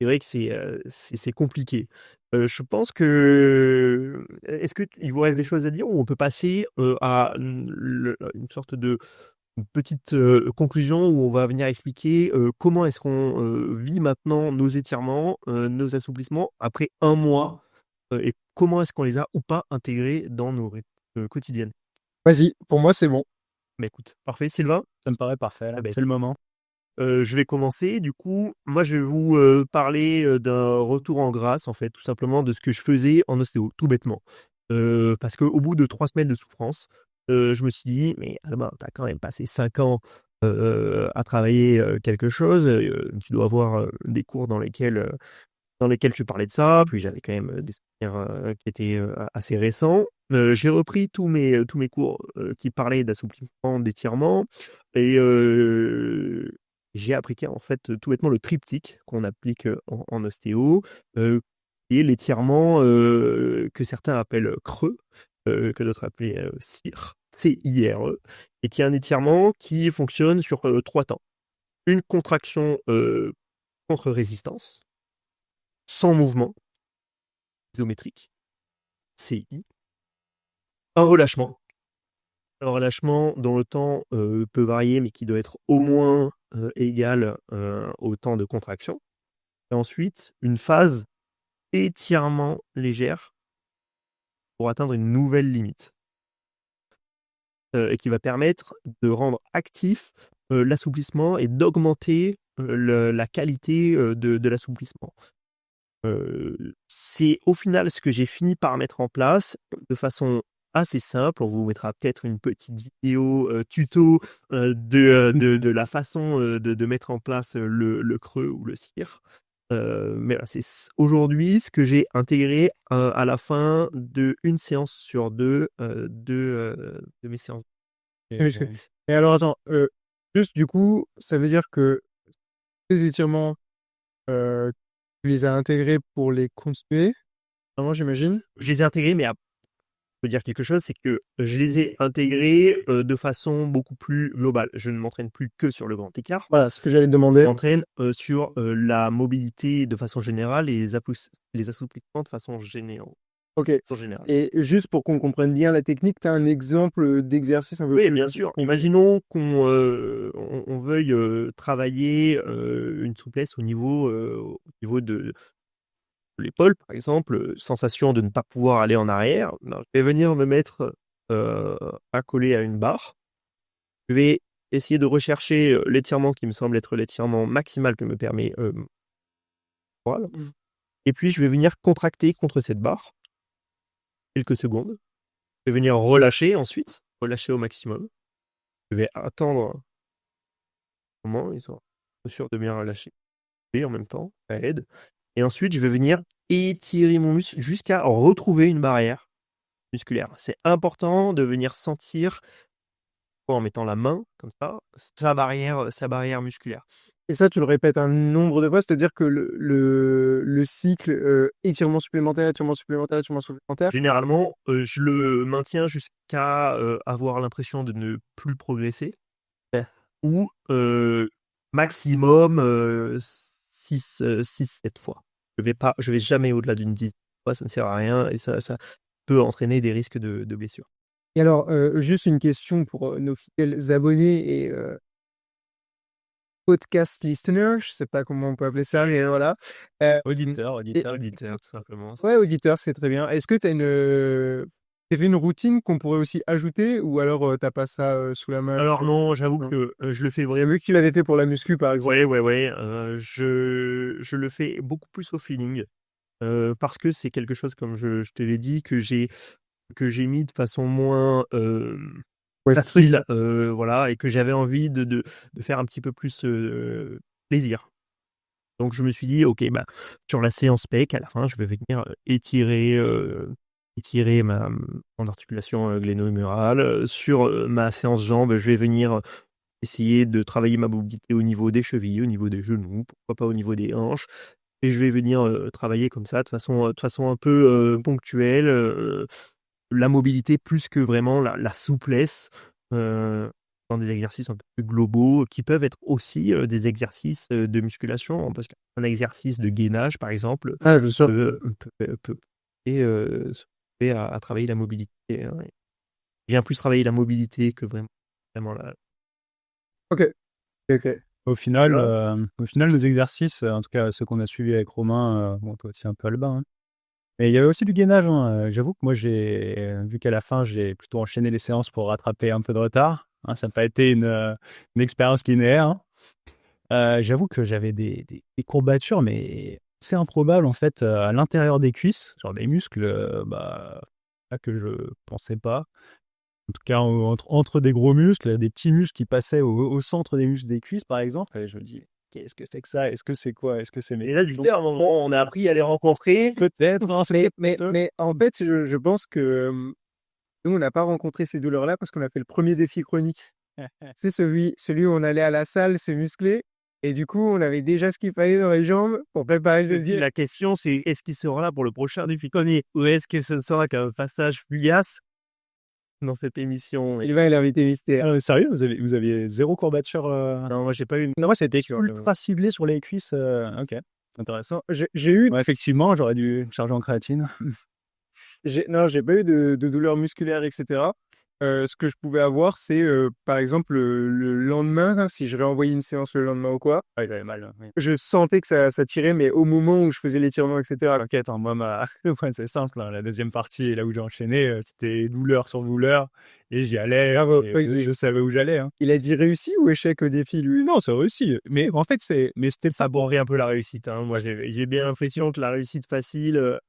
vrai que c'est compliqué. Je pense que est-ce qu'il vous reste des choses à dire ou on peut passer, à une sorte de petite, conclusion où on va venir expliquer, comment est-ce qu'on, vit maintenant nos étirements, nos assouplissements après un mois, et comment est-ce qu'on les a ou pas intégrés dans nos quotidiennes? vas-y, pour moi, c'est bon. Bah, écoute, parfait. Sylvain? Ça me paraît parfait, là. Ah beh, C'est le moment. je vais commencer. Du coup, moi, je vais vous, parler, d'un retour en grâce, en fait, tout simplement de ce que je faisais en ostéo, tout bêtement. Parce qu'au bout de 3 semaines de souffrance, je me suis dit: «Mais Albin, tu as quand même passé 5 ans, à travailler, quelque chose, tu dois avoir, des cours dans lesquels tu parlais de ça». Puis j'avais quand même, des souvenirs, qui étaient, assez récents. J'ai repris tous mes cours, qui parlaient d'assouplissement, d'étirement et j'ai appliqué en fait, tout bêtement le triptyque qu'on applique, en ostéo, qui est l'étirement, que certains appellent creux, que d'autres appellent, CIRE, CIRE et qui est un étirement qui fonctionne sur, 3 temps. Une contraction, contre résistance, sans mouvement, isométrique, CI. Un relâchement dont le temps, peut varier, mais qui doit être au moins, égal, au temps de contraction et ensuite une phase étirement légère pour atteindre une nouvelle limite, et qui va permettre de rendre actif, l'assouplissement et d'augmenter, le la qualité, de l'assouplissement. C'est au final ce que j'ai fini par mettre en place de façon assez simple. On vous mettra peut-être une petite vidéo tuto de la façon de mettre en place le creux ou le cire. Mais voilà, aujourd'hui ce que j'ai intégré à la fin d'une séance sur deux de mes séances. Et Parce que- Et alors, attends, juste du coup, ça veut dire que ces étirements, tu les as intégrés pour les continuer, vraiment, j'imagine. Je les ai intégrés, mais peux dire quelque chose, c'est que je les ai intégrés de façon beaucoup plus globale. Je ne m'entraîne plus que sur le grand écart. Voilà, ce que j'allais te Je demander. m'entraîne sur la mobilité de façon générale et les assouplissements de façon générale. Ok. Générale. Et juste pour qu'on comprenne bien la technique, tu as un exemple d'exercice un peu Oui, plus... bien sûr. Imaginons qu'on veuille travailler une souplesse au niveau de l'épaule, par exemple, sensation de ne pas pouvoir aller en arrière. Ben, je vais venir me mettre accolé à une barre. Je vais essayer de rechercher l'étirement qui me semble être l'étirement maximal que me permet pectoral. Et puis, je vais venir contracter contre cette barre quelques secondes. Je vais venir relâcher ensuite, relâcher au maximum. Je vais attendre un moment, ils sont sûrs de bien relâcher. Et en même temps, ça aide. Et ensuite, je vais venir étirer mon muscle jusqu'à retrouver une barrière musculaire. C'est important de venir sentir, en mettant la main comme ça, sa barrière musculaire. Et ça, tu le répètes un nombre de fois, c'est-à-dire que le cycle étirement supplémentaire, étirement supplémentaire, étirement supplémentaire. Généralement, je le maintiens jusqu'à avoir l'impression de ne plus progresser. Ouais. Ou maximum 6-7 fois. Je vais jamais au-delà d'une 10 fois, ça ne sert à rien et ça peut entraîner des risques de blessures. Et alors, juste une question pour nos fidèles abonnés et podcast listeners, je sais pas comment on peut appeler ça, mais voilà. Auditeur, Auditeur, tout simplement. Ouais, auditeur, c'est très bien. Est-ce que tu as t'as fait une routine qu'on pourrait aussi ajouter ou alors t'as pas ça sous la main? Alors non, j'avoue Non. que je le fais Il y a vraiment. vu que tu l'avais fait pour la muscu, par exemple. Ouais. Je le fais beaucoup plus au feeling parce que c'est quelque chose, comme je te l'ai dit, que j'ai mis de façon moins Ouais, facile, voilà, et que j'avais envie de faire un petit peu plus plaisir. Donc je me suis dit, ok, bah, sur la séance pec, à la fin, je vais venir étirer mon articulation gléno-humérale. Sur ma séance jambes, je vais venir essayer de travailler ma mobilité au niveau des chevilles, au niveau des genoux, pourquoi pas au niveau des hanches. Et je vais venir travailler comme ça, de façon un peu ponctuelle, la mobilité plus que vraiment la souplesse dans des exercices un peu plus globaux qui peuvent être aussi des exercices de musculation, hein, parce qu'un exercice de gainage, par exemple, Ah, bien sûr. peut se fait à travailler la mobilité. Hein. Bien plus travailler la mobilité que vraiment la. Ok. Au final, Voilà. nos exercices, en tout cas ceux qu'on a suivis avec Romain, bon, toi aussi un peu Albin, hein. Mais il y avait aussi du gainage, hein. J'avoue que moi, j'ai vu qu'à la fin, j'ai plutôt enchaîné les séances pour rattraper un peu de retard, hein. Ça n'a pas été une expérience linéaire, hein. J'avoue que j'avais des courbatures, mais c'est improbable en fait à l'intérieur des cuisses, genre des muscles, là, que je pensais pas. En tout cas, entre des gros muscles, des petits muscles qui passaient au centre des muscles des cuisses, par exemple. Et je me dis, qu'est-ce que c'est que ça? Est-ce que c'est quoi? Est-ce que c'est mes... Et là, du coup, à un moment, on a appris à les rencontrer. Peut-être, hein, c'est Mais peut-être. en fait, je pense que nous, on n'a pas rencontré ces douleurs-là parce qu'on a fait le premier défi chronique. C'est celui où on allait à la salle se muscler. Et du coup, on avait déjà ce qu'il fallait dans les jambes pour préparer le deuxième. La question, c'est est-ce qu'il sera là pour le prochain défi connu ou est-ce que ce ne sera qu'un passage fugace dans cette émission? Il va l'invité mystère. Ah, sérieux, vous aviez zéro courbature Non, moi, j'ai pas eu. Non, moi, c'était ultra ciblé sur les cuisses. Ok, intéressant. J'ai eu, Ouais, effectivement, j'aurais dû me charger en créatine. non, j'ai pas eu de douleurs musculaires, etc. ce que je pouvais avoir, c'est par exemple le lendemain, là, si je réenvoyais une séance le lendemain ou quoi, Ouais, j'avais mal. Oui. je sentais que ça tirait, mais au moment où je faisais l'étirement, etc. T'inquiète, hein, moi, le point, c'est simple, hein. La deuxième partie, là où j'ai enchaîné, c'était douleur sur douleur. Et j'y allais. Bravo. Et Oui, je savais où j'allais. Hein. il a dit réussi ou échec au défi, lui? Non, ça réussi. Mais en fait, c'était Ça borrait un peu la réussite. Hein. Moi, j'ai bien l'impression que la réussite facile,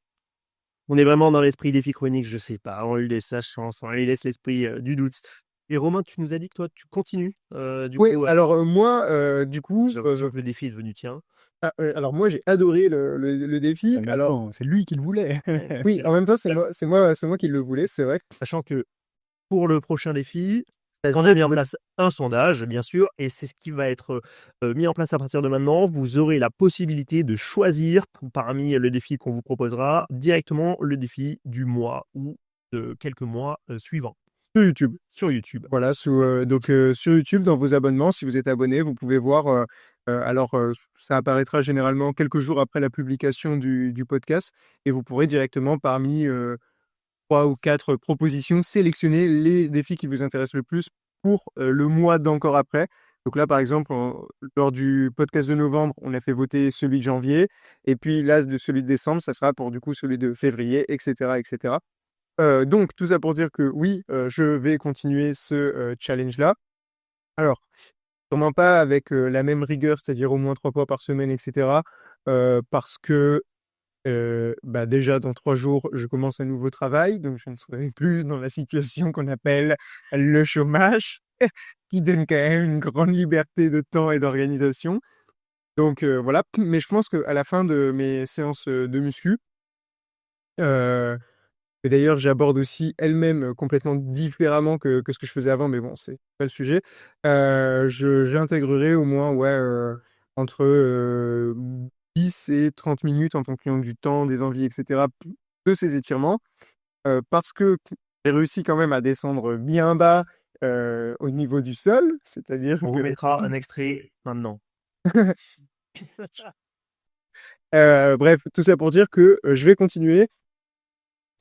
on est vraiment dans l'esprit défi chronique, je sais pas. On lui laisse sa chance, on lui laisse l'esprit du doute. Et Romain, tu nous as dit que toi, tu continues. Du Oui, coup, alors moi, du coup, j'ai l'impression que le défi est devenu tien. alors moi, j'ai adoré le défi. En même Alors, temps, c'est lui qui le voulait. oui, en même temps, c'est moi qui le voulais, c'est vrai. Sachant que pour le prochain défi, on a mis en place un sondage, bien sûr, et c'est ce qui va être mis en place à partir de maintenant. Vous aurez la possibilité de choisir parmi le défi qu'on vous proposera directement le défi du mois ou de quelques mois suivants Sur YouTube. sur YouTube. Voilà, sur YouTube, dans vos abonnements, si vous êtes abonné, vous pouvez voir. Ça apparaîtra généralement quelques jours après la publication du podcast, et vous pourrez directement, parmi 3 ou 4 propositions, sélectionner les défis qui vous intéressent le plus pour le mois d'encore après. Donc là, par exemple, lors du podcast de novembre, on a fait voter celui de janvier, et puis là, de celui de décembre, ça sera pour du coup celui de février, etc., etc. Donc, tout ça pour dire que oui, je vais continuer ce challenge-là. Alors, sûrement pas avec la même rigueur, c'est-à-dire au moins 3 fois par semaine, etc. Parce que déjà, dans 3 jours, je commence un nouveau travail, donc je ne serai plus dans la situation qu'on appelle le chômage, qui donne quand même une grande liberté de temps et d'organisation. Donc voilà, mais je pense qu'à la fin de mes séances de muscu, euh, et d'ailleurs, j'aborde aussi elle-même complètement différemment que ce que je faisais avant, mais bon, c'est pas le sujet. J'intégrerai au moins entre 10 et 30 minutes en fonction du temps, des envies, etc., de ces étirements, parce que j'ai réussi quand même à descendre bien bas au niveau du sol, c'est-à-dire On vous que... mettra un extrait maintenant. Bref, tout ça pour dire que je vais continuer.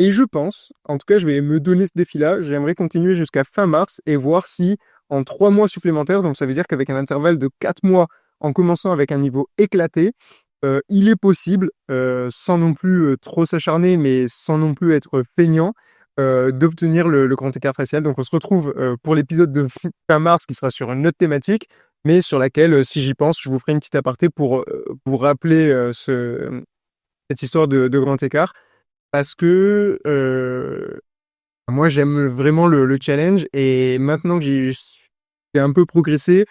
Et je pense, en tout cas, je vais me donner ce défi-là. J'aimerais continuer jusqu'à fin mars et voir si en 3 mois supplémentaires, donc ça veut dire qu'avec un intervalle de 4 mois, en commençant avec un niveau éclaté, il est possible, sans non plus trop s'acharner, mais sans non plus être feignant, d'obtenir le grand écart facial. Donc on se retrouve pour l'épisode de fin mars qui sera sur une autre thématique, mais sur laquelle, si j'y pense, je vous ferai une petite aparté pour rappeler cette histoire de grand écart. Parce que moi, j'aime vraiment le challenge, et maintenant que j'ai un peu progressé,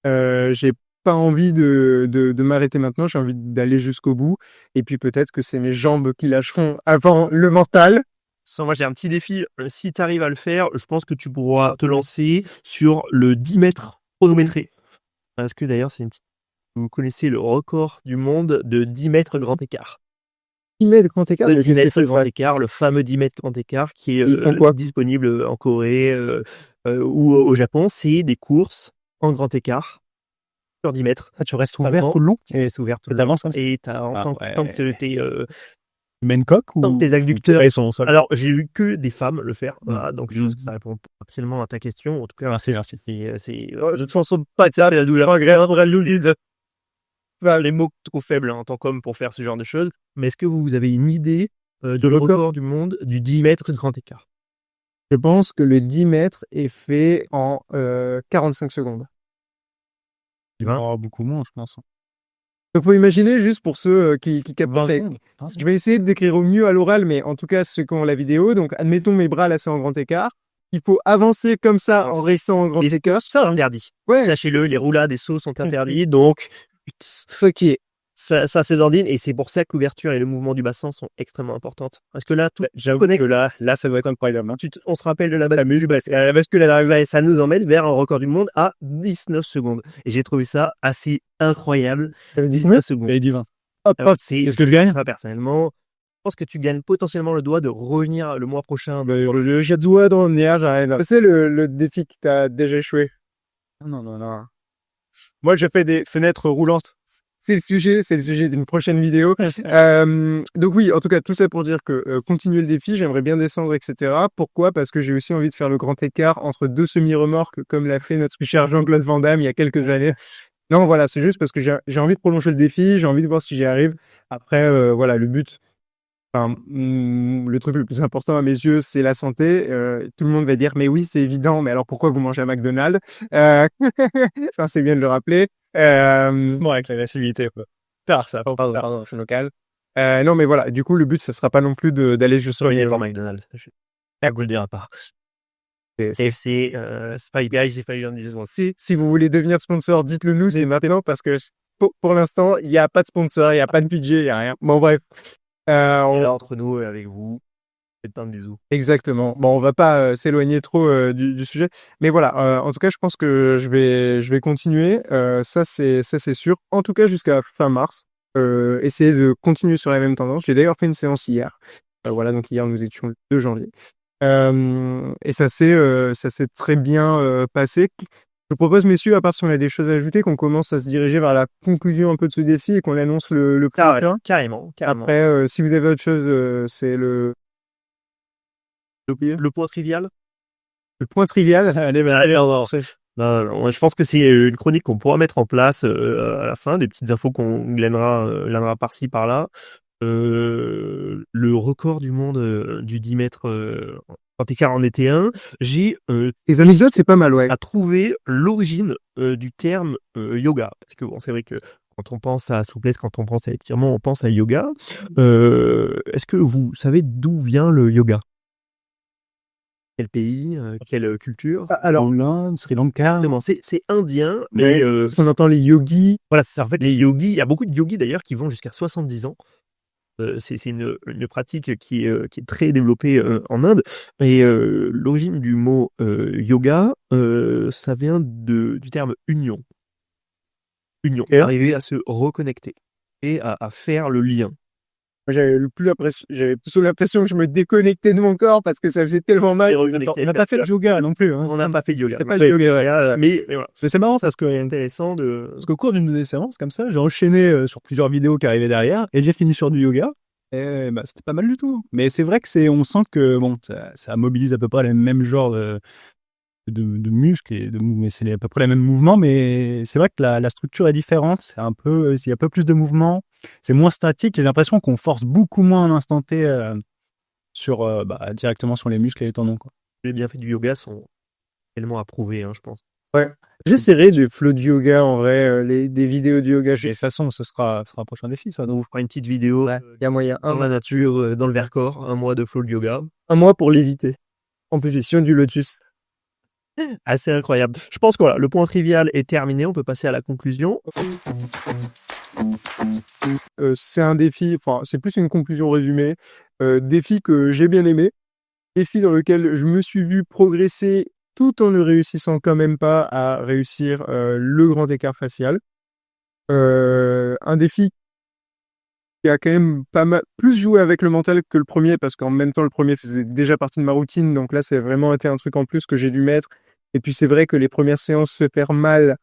j'ai pas envie de m'arrêter maintenant. J'ai envie d'aller jusqu'au bout. Et puis peut-être que c'est mes jambes qui lâcheront avant le mental. Moi, j'ai un petit défi. Si tu arrives à le faire, je pense que tu pourras te lancer sur le 10 mètres chronométré. Parce que d'ailleurs, vous connaissez le record du monde de 10 mètres grand écart. 10 mètres grand écart. Le Mais 10 qu'est-ce que mètres c'est, grand ça? écart, le fameux 10 mètres grand écart qui est Ils font quoi? disponible en Corée ou au Japon. C'est des courses en grand écart sur 10 mètres. Tu restes Pas ouvert grand. tout le long. Et c'est ouvert tout le T'avances long. comme ça. Et Ah, tant que t'es Main cock tant ou que tes adducteurs. ils sont au sol. Alors, j'ai eu que des femmes le faire. Voilà, donc je pense que Mhm. ça répond partiellement à ta question. En tout cas, Merci. je ne chanson pas de ça, mais la douleur agréable. Les mots trop faibles en tant qu'homme pour faire ce genre de choses. Mais est-ce que vous avez une idée du record du monde du 10 mètres grand écart? Je pense que le 10 mètres est fait en 45 secondes. Oh, beaucoup moins, je pense. Donc, faut imaginer, juste pour ceux qui captent. 20 secondes. Je vais essayer de décrire au mieux à l'oral, mais en tout cas, ceux qui ont la vidéo. Donc, admettons mes bras là, c'est en grand écart. Il faut avancer comme ça en restant en grand écart. Ça, on interdit. Ouais. Sachez-le, les roulades et sauts sont interdits. Donc, ok, ça s'ordine. Et c'est pour ça que l'ouverture et le mouvement du bassin sont extrêmement importantes. Parce que là, tout J'avoue connecte. que là, ça doit être incroyable. Hein. On se rappelle de la bascule du bassin. La bascule à l'arrivée, et ça nous emmène vers un record du monde à 19 secondes. Et j'ai trouvé ça assez incroyable. 19 secondes. Et dit 20. Hop, hop. Qu'est-ce que je gagne? Ça, personnellement, je pense que tu gagnes potentiellement le droit de revenir le mois prochain. Le doigt dans le nuage, j'arrête. C'est le défi qui t'a déjà échoué. Non. Moi, je fais des fenêtres roulantes. c'est le sujet d'une prochaine vidéo. Donc oui, en tout cas, tout ça pour dire que continuer le défi, j'aimerais bien descendre, etc. Pourquoi? Parce que j'ai aussi envie de faire le grand écart entre deux semi-remorques, comme l'a fait notre cher Jean-Claude Van Damme il y a quelques années. Non, voilà, c'est juste parce que j'ai envie de prolonger le défi, j'ai envie de voir si j'y arrive. Après, voilà, le but, enfin, le truc le plus important à mes yeux, c'est la santé. Tout le monde va dire, mais oui, c'est évident, mais alors pourquoi vous mangez à McDonald's? Enfin, c'est bien de le rappeler. Bon, avec l'agressivité, quoi. Tard, ça. Pardon, je suis local. Non, mais voilà, du coup, le but, ça sera pas non plus d'aller juste soigner devant McDonald's. Je vous le dirai pas. CFC, Spy Guys, c'est pas une disons. Si vous voulez devenir sponsor, dites-le nous, c'est maintenant parce que pour l'instant, il n'y a pas de sponsor, il n'y a pas de budget, il n'y a rien. Bon, bref. Là, entre nous et avec vous, faites plein de bisous. Exactement. Bon, on va pas s'éloigner trop du sujet, mais voilà. En tout cas, je pense que je vais continuer. Ça c'est sûr. En tout cas, jusqu'à fin mars, essayer de continuer sur la même tendance. J'ai d'ailleurs fait une séance hier. Voilà, donc hier nous étions le 2 janvier. Et ça s'est très bien passé. Je propose, messieurs, à part si on a des choses à ajouter, qu'on commence à se diriger vers la conclusion un peu de ce défi et qu'on annonce le prochain. Carrément. Après, si vous avez autre chose, c'est le point trivial. Le point trivial. Allez, non, je pense que c'est une chronique qu'on pourra mettre en place à la fin, des petites infos qu'on glènera par-ci par-là. Le record du monde du 10 mètres en écart en était un. J'ai les anecdotes, c'est pas mal, ouais. à trouver l'origine du terme yoga, parce que bon, c'est vrai que quand on pense à souplesse, quand on pense à étirement, on pense à yoga. Est-ce que vous savez d'où vient le yoga? Quel pays, quelle culture? Alors, l'Inde, Sri Lanka. C'est indien, mais on entend les yogis. voilà, c'est ça. En fait, les yogis, il y a beaucoup de yogis d'ailleurs qui vont jusqu'à 70 ans. C'est une pratique qui est très développée en Inde. Et l'origine du mot yoga, ça vient du terme union. Union, arriver à se reconnecter et à faire le lien. Moi, j'avais plutôt l'impression que je me déconnectais de mon corps parce que ça faisait tellement mal. On n'a pas fait de yoga non plus. On n'a pas fait de yoga. C'est pas le yoga, ouais. Mais voilà. C'est marrant, Ça, ce qui est intéressant de... parce qu'au cours d'une de mes séances, comme ça, j'ai enchaîné sur plusieurs vidéos qui arrivaient derrière et j'ai fini sur du yoga. Et bah, c'était pas mal du tout. Mais c'est vrai que on sent que bon, ça mobilise à peu près les mêmes genres de muscles mais c'est à peu près les mêmes mouvements. Mais c'est vrai que la structure est différente. C'est il y a un peu plus de mouvements. C'est moins statique. J'ai l'impression qu'on force beaucoup moins en instant T directement sur les muscles et les tendons, quoi. Les bienfaits du yoga sont tellement approuvés, hein, je pense. Ouais. J'essaierai du flow de yoga en vrai, des vidéos de yoga. Et de toute façon, ce sera un prochain défi, ça. On vous fera une petite vidéo Il y a moyen. dans la nature, dans le Vercors, 1 mois de flow de yoga. 1 mois pour l'éviter. En position du lotus. Assez incroyable. Je pense que voilà, le point trivial est terminé. On peut passer à la conclusion. C'est un défi, enfin, c'est plus une conclusion résumée. Défi que j'ai bien aimé. Défi dans lequel je me suis vu progresser tout en ne réussissant quand même pas à réussir le grand écart facial. Un défi qui a quand même pas mal plus joué avec le mental que le premier, parce qu'en même temps, le premier faisait déjà partie de ma routine. Donc là, c'est vraiment été un truc en plus que j'ai dû mettre. Et puis, c'est vrai que les premières séances se faire mal,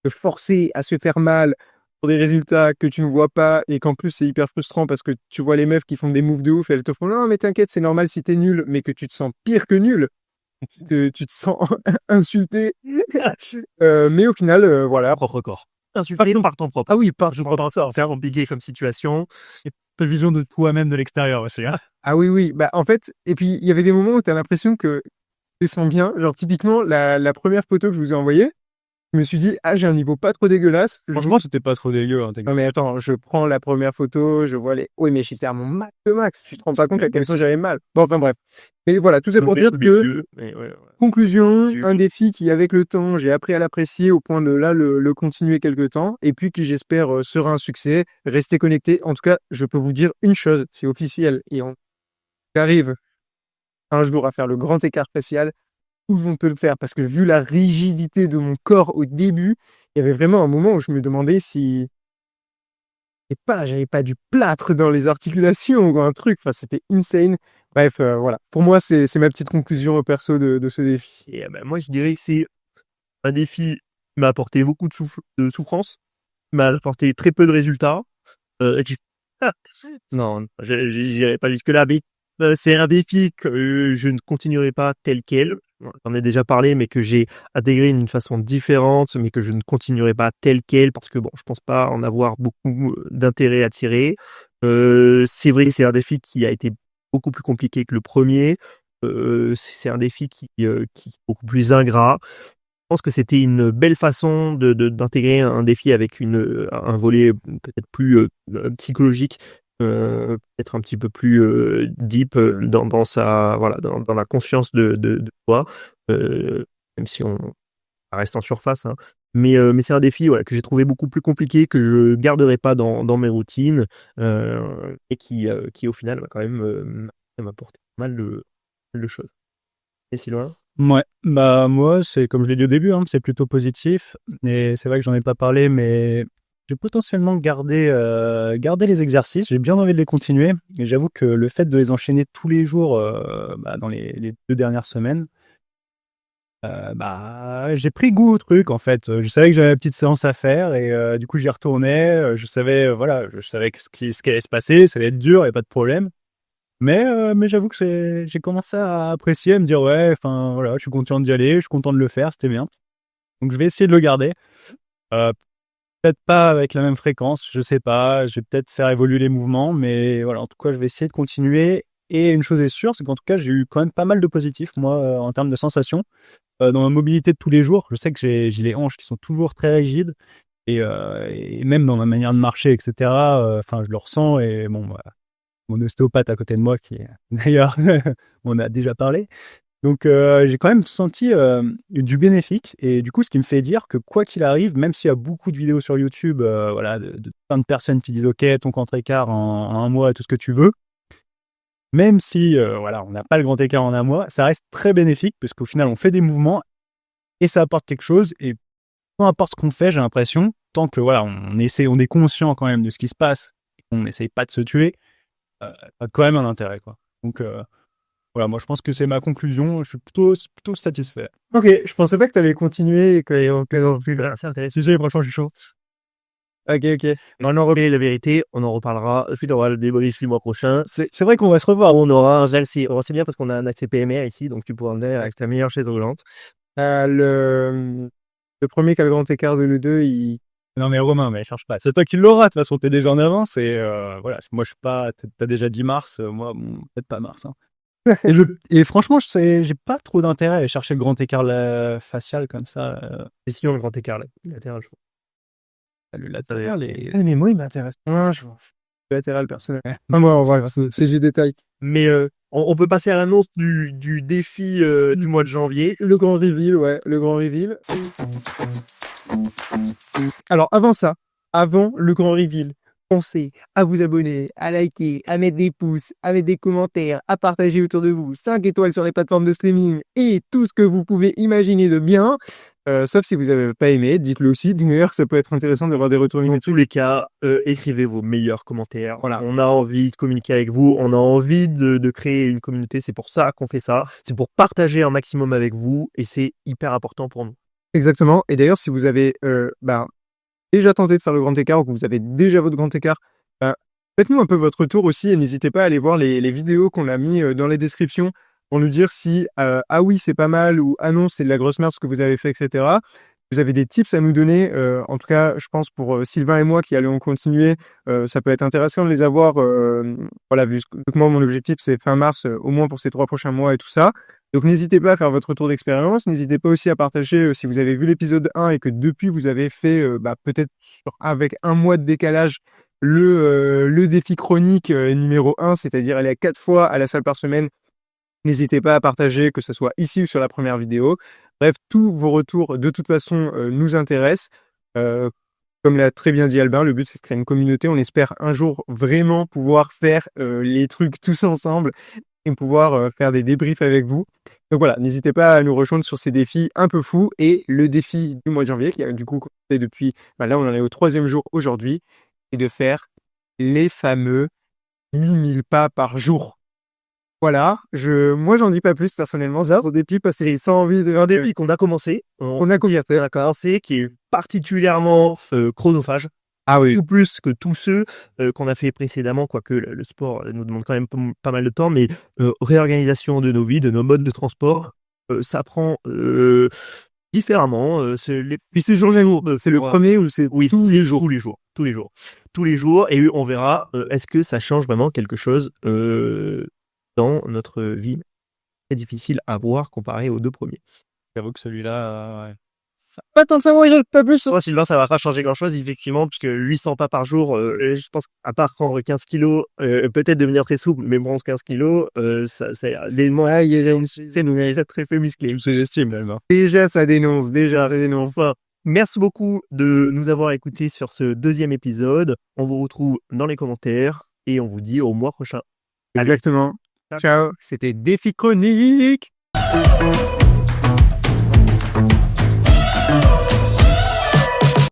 se forcer à se faire mal pour des résultats que tu ne vois pas et qu'en plus, c'est hyper frustrant parce que tu vois les meufs qui font des moves de ouf et elles te font non, mais t'inquiète, c'est normal si t'es nul, mais que tu te sens pire que nul. Que tu te sens insulté. Mais au final, voilà. Propre corps. Insulté par ton propre. Ah oui, Je comprends ça. C'est compliqué comme situation. Une vision de toi-même de l'extérieur aussi. Hein. Ah oui. Bah, en fait, et puis il y avait des moments où tu as l'impression que tu sens bien. Genre, typiquement, la première photo que je vous ai envoyée, je me suis dit, ah, j'ai un niveau pas trop dégueulasse. Franchement, c'était pas trop dégueu. Hein, non, mais attends, je prends la première photo, je vois les. Oui, mais j'étais à mon max de max. Tu te rends pas compte à quel point j'avais mal. Bon, enfin, bref. Mais voilà, tout ça pour dire que. Conclusion, un défi qui, avec le temps, j'ai appris à l'apprécier au point de là le continuer quelque temps. Et puis qui, j'espère, sera un succès. Restez connectés. En tout cas, je peux vous dire une chose, c'est officiel. Et on arrive un jour à faire le grand écart facial. Tout le monde peut le faire parce que vu la rigidité de mon corps au début, il y avait vraiment un moment où je me demandais si j'avais pas du plâtre dans les articulations ou un truc. Enfin, c'était insane. Bref, voilà. Pour moi, c'est ma petite conclusion au perso de ce défi. Et moi, je dirais que c'est un défi qui m'a apporté beaucoup de souffrance, m'a apporté très peu de résultats. J'ai non, j'irai pas jusque-là, mais c'est un défi que je ne continuerai pas tel quel. J'en ai déjà parlé, mais que j'ai intégré d'une façon différente, mais que je ne continuerai pas tel quel parce que bon, je pense pas en avoir beaucoup d'intérêt à tirer. C'est vrai que c'est un défi qui a été beaucoup plus compliqué que le premier. C'est un défi qui est beaucoup plus ingrat. Je pense que c'était une belle façon d'intégrer un défi avec un volet peut-être plus psychologique, peut-être un petit peu plus deep dans sa voilà dans la conscience de soi, même si on reste en surface, hein. Mais c'est un défi voilà, que j'ai trouvé beaucoup plus compliqué, que je garderai pas dans mes routines, et qui au final va quand même m'apporter pas mal de choses. Et Sylvain? Ouais, bah moi, c'est comme je l'ai dit au début, hein, c'est plutôt positif. Et c'est vrai que j'en ai pas parlé, mais je vais potentiellement garder les exercices. J'ai bien envie de les continuer. Et j'avoue que le fait de les enchaîner tous les jours dans les 2 dernières semaines, j'ai pris goût au truc en fait. Je savais que j'avais une petite séance à faire et du coup j'y retournais. Je savais voilà, je savais ce qui allait se passer. Ça allait être dur, y a pas de problème. Mais j'avoue que j'ai commencé à apprécier, à me dire ouais, enfin voilà, je suis content d'y aller, je suis content de le faire, c'était bien. Donc je vais essayer de le garder. Euh, Peut-être pas avec la même fréquence, je sais pas. Je vais peut-être faire évoluer les mouvements, mais voilà, en tout cas, je vais essayer de continuer. Et une chose est sûre, c'est qu'en tout cas, j'ai eu quand même pas mal de positifs, moi, en termes de sensations. Dans ma mobilité de tous les jours, je sais que j'ai les hanches qui sont toujours très rigides. Et même dans ma manière de marcher, etc. Enfin, je le ressens. Et bon, voilà, mon ostéopathe à côté de moi, qui d'ailleurs, on a déjà parlé. Donc, j'ai quand même senti du bénéfique. Et du coup, ce qui me fait dire que quoi qu'il arrive, même s'il y a beaucoup de vidéos sur YouTube, voilà, de plein de personnes qui disent OK, ton grand écart en un mois, tout ce que tu veux, même si voilà, on n'a pas le grand écart en un mois, ça reste très bénéfique parce qu'au final, on fait des mouvements et ça apporte quelque chose. Et peu importe ce qu'on fait, j'ai l'impression, tant que voilà, on est conscient quand même de ce qui se passe, on n'essaye pas de se tuer, ça a quand même un intérêt, quoi. Donc, voilà, moi je pense que c'est ma conclusion. Je suis plutôt satisfait. Ok, je pensais pas que t'allais continuer et qu'on plus. C'est intéressant. Franchement, je suis chaud. Ok, ok. On en remet la vérité, on en reparlera. Ensuite, on aura le débrief du mois prochain. C'est vrai qu'on va se revoir. On aura un gel, c'est bien parce qu'on a un accès PMR ici, donc tu pourras venir avec ta meilleure chaise roulante. Le premier qui a le grand écart de nous deux, Non mais Romain, mais cherche pas. C'est toi qui l'auras, de toute façon, t'es déjà en avance et voilà. Moi je suis pas. T'as déjà dit mars, moi bon, peut-être pas mars. Hein. Et franchement, j'ai pas trop d'intérêt à aller chercher le grand écart facial comme ça. Et sinon, le grand écart latéral, je crois. Le latéral mais moi, il m'intéresse. Non, je m'en fous. Le latéral personnel. Ah, moi, on va c'est des détails. Mais on peut passer à l'annonce du défi du mois de janvier. Le grand reveal, ouais, le grand reveal. Alors, avant le grand reveal, pensez à vous abonner, à liker, à mettre des pouces, à mettre des commentaires, à partager autour de vous, 5 étoiles sur les plateformes de streaming et tout ce que vous pouvez imaginer de bien. Sauf si vous n'avez pas aimé, dites-le aussi. D'ailleurs, ça peut être intéressant d'avoir des retours Dans tous les cas, écrivez vos meilleurs commentaires. Voilà. On a envie de communiquer avec vous, on a envie de créer une communauté. C'est pour ça qu'on fait ça. C'est pour partager un maximum avec vous et c'est hyper important pour nous. Exactement. Et d'ailleurs, si vous avez déjà tenté de faire le grand écart ou que vous avez déjà votre grand écart, faites-nous un peu votre retour aussi et n'hésitez pas à aller voir les vidéos qu'on a mis dans les descriptions pour nous dire si ah oui c'est pas mal ou ah non c'est de la grosse merde ce que vous avez fait, etc. Vous avez des tips à nous donner, en tout cas je pense pour Sylvain et moi qui allons continuer, ça peut être intéressant de les avoir, voilà, vu que moi mon objectif c'est fin mars, au moins pour ces 3 prochains mois et tout ça. Donc n'hésitez pas à faire votre retour d'expérience, n'hésitez pas aussi à partager si vous avez vu l'épisode 1 et que depuis vous avez fait peut-être avec un mois de décalage le défi chronique numéro 1, c'est-à-dire aller à 4 fois à la salle par semaine. N'hésitez pas à partager, que ce soit ici ou sur la première vidéo. Bref, tous vos retours, de toute façon, nous intéressent. Comme l'a très bien dit Albin, le but, c'est de créer une communauté. On espère un jour vraiment pouvoir faire les trucs tous ensemble et pouvoir faire des débriefs avec vous. Donc voilà, n'hésitez pas à nous rejoindre sur ces défis un peu fous. Et le défi du mois de janvier, qui a du coup commencé depuis... là, on en est au 3e jour aujourd'hui, c'est de faire les fameux 10 000 pas par jour. Voilà, moi j'en dis pas plus personnellement, ça, au défi parce que j'ai sans envie de... Un défi qu'on a commencé, qui est particulièrement chronophage. Ah oui. Beaucoup plus que tous ceux qu'on a fait précédemment, quoique le sport nous demande quand même pas mal de temps, mais réorganisation de nos vies, de nos modes de transport, ça prend différemment. Puis c'est jour à jour. C'est le premier ou c'est Oui, tous les jours? Tous les jours, et on verra est-ce que ça change vraiment quelque chose dans notre vie. Très difficile à voir comparé aux deux premiers. J'avoue que celui-là, ouais. Pas tant de savoir, il pas plus. Moi, Sylvain, ça va pas changer grand-chose, effectivement, puisque 800 pas par jour, je pense qu'à part prendre 15 kilos, peut-être devenir très souple, mais prendre 15 kilos, ça, les mois, c'est nous, ça très fait musclé. C'est l'estime, même. Hein. Déjà, ça dénonce. Enfin, merci beaucoup de nous avoir écoutés sur ce deuxième épisode. On vous retrouve dans les commentaires et on vous dit au mois prochain. Exactement. Ciao. C'était Défi Chronique.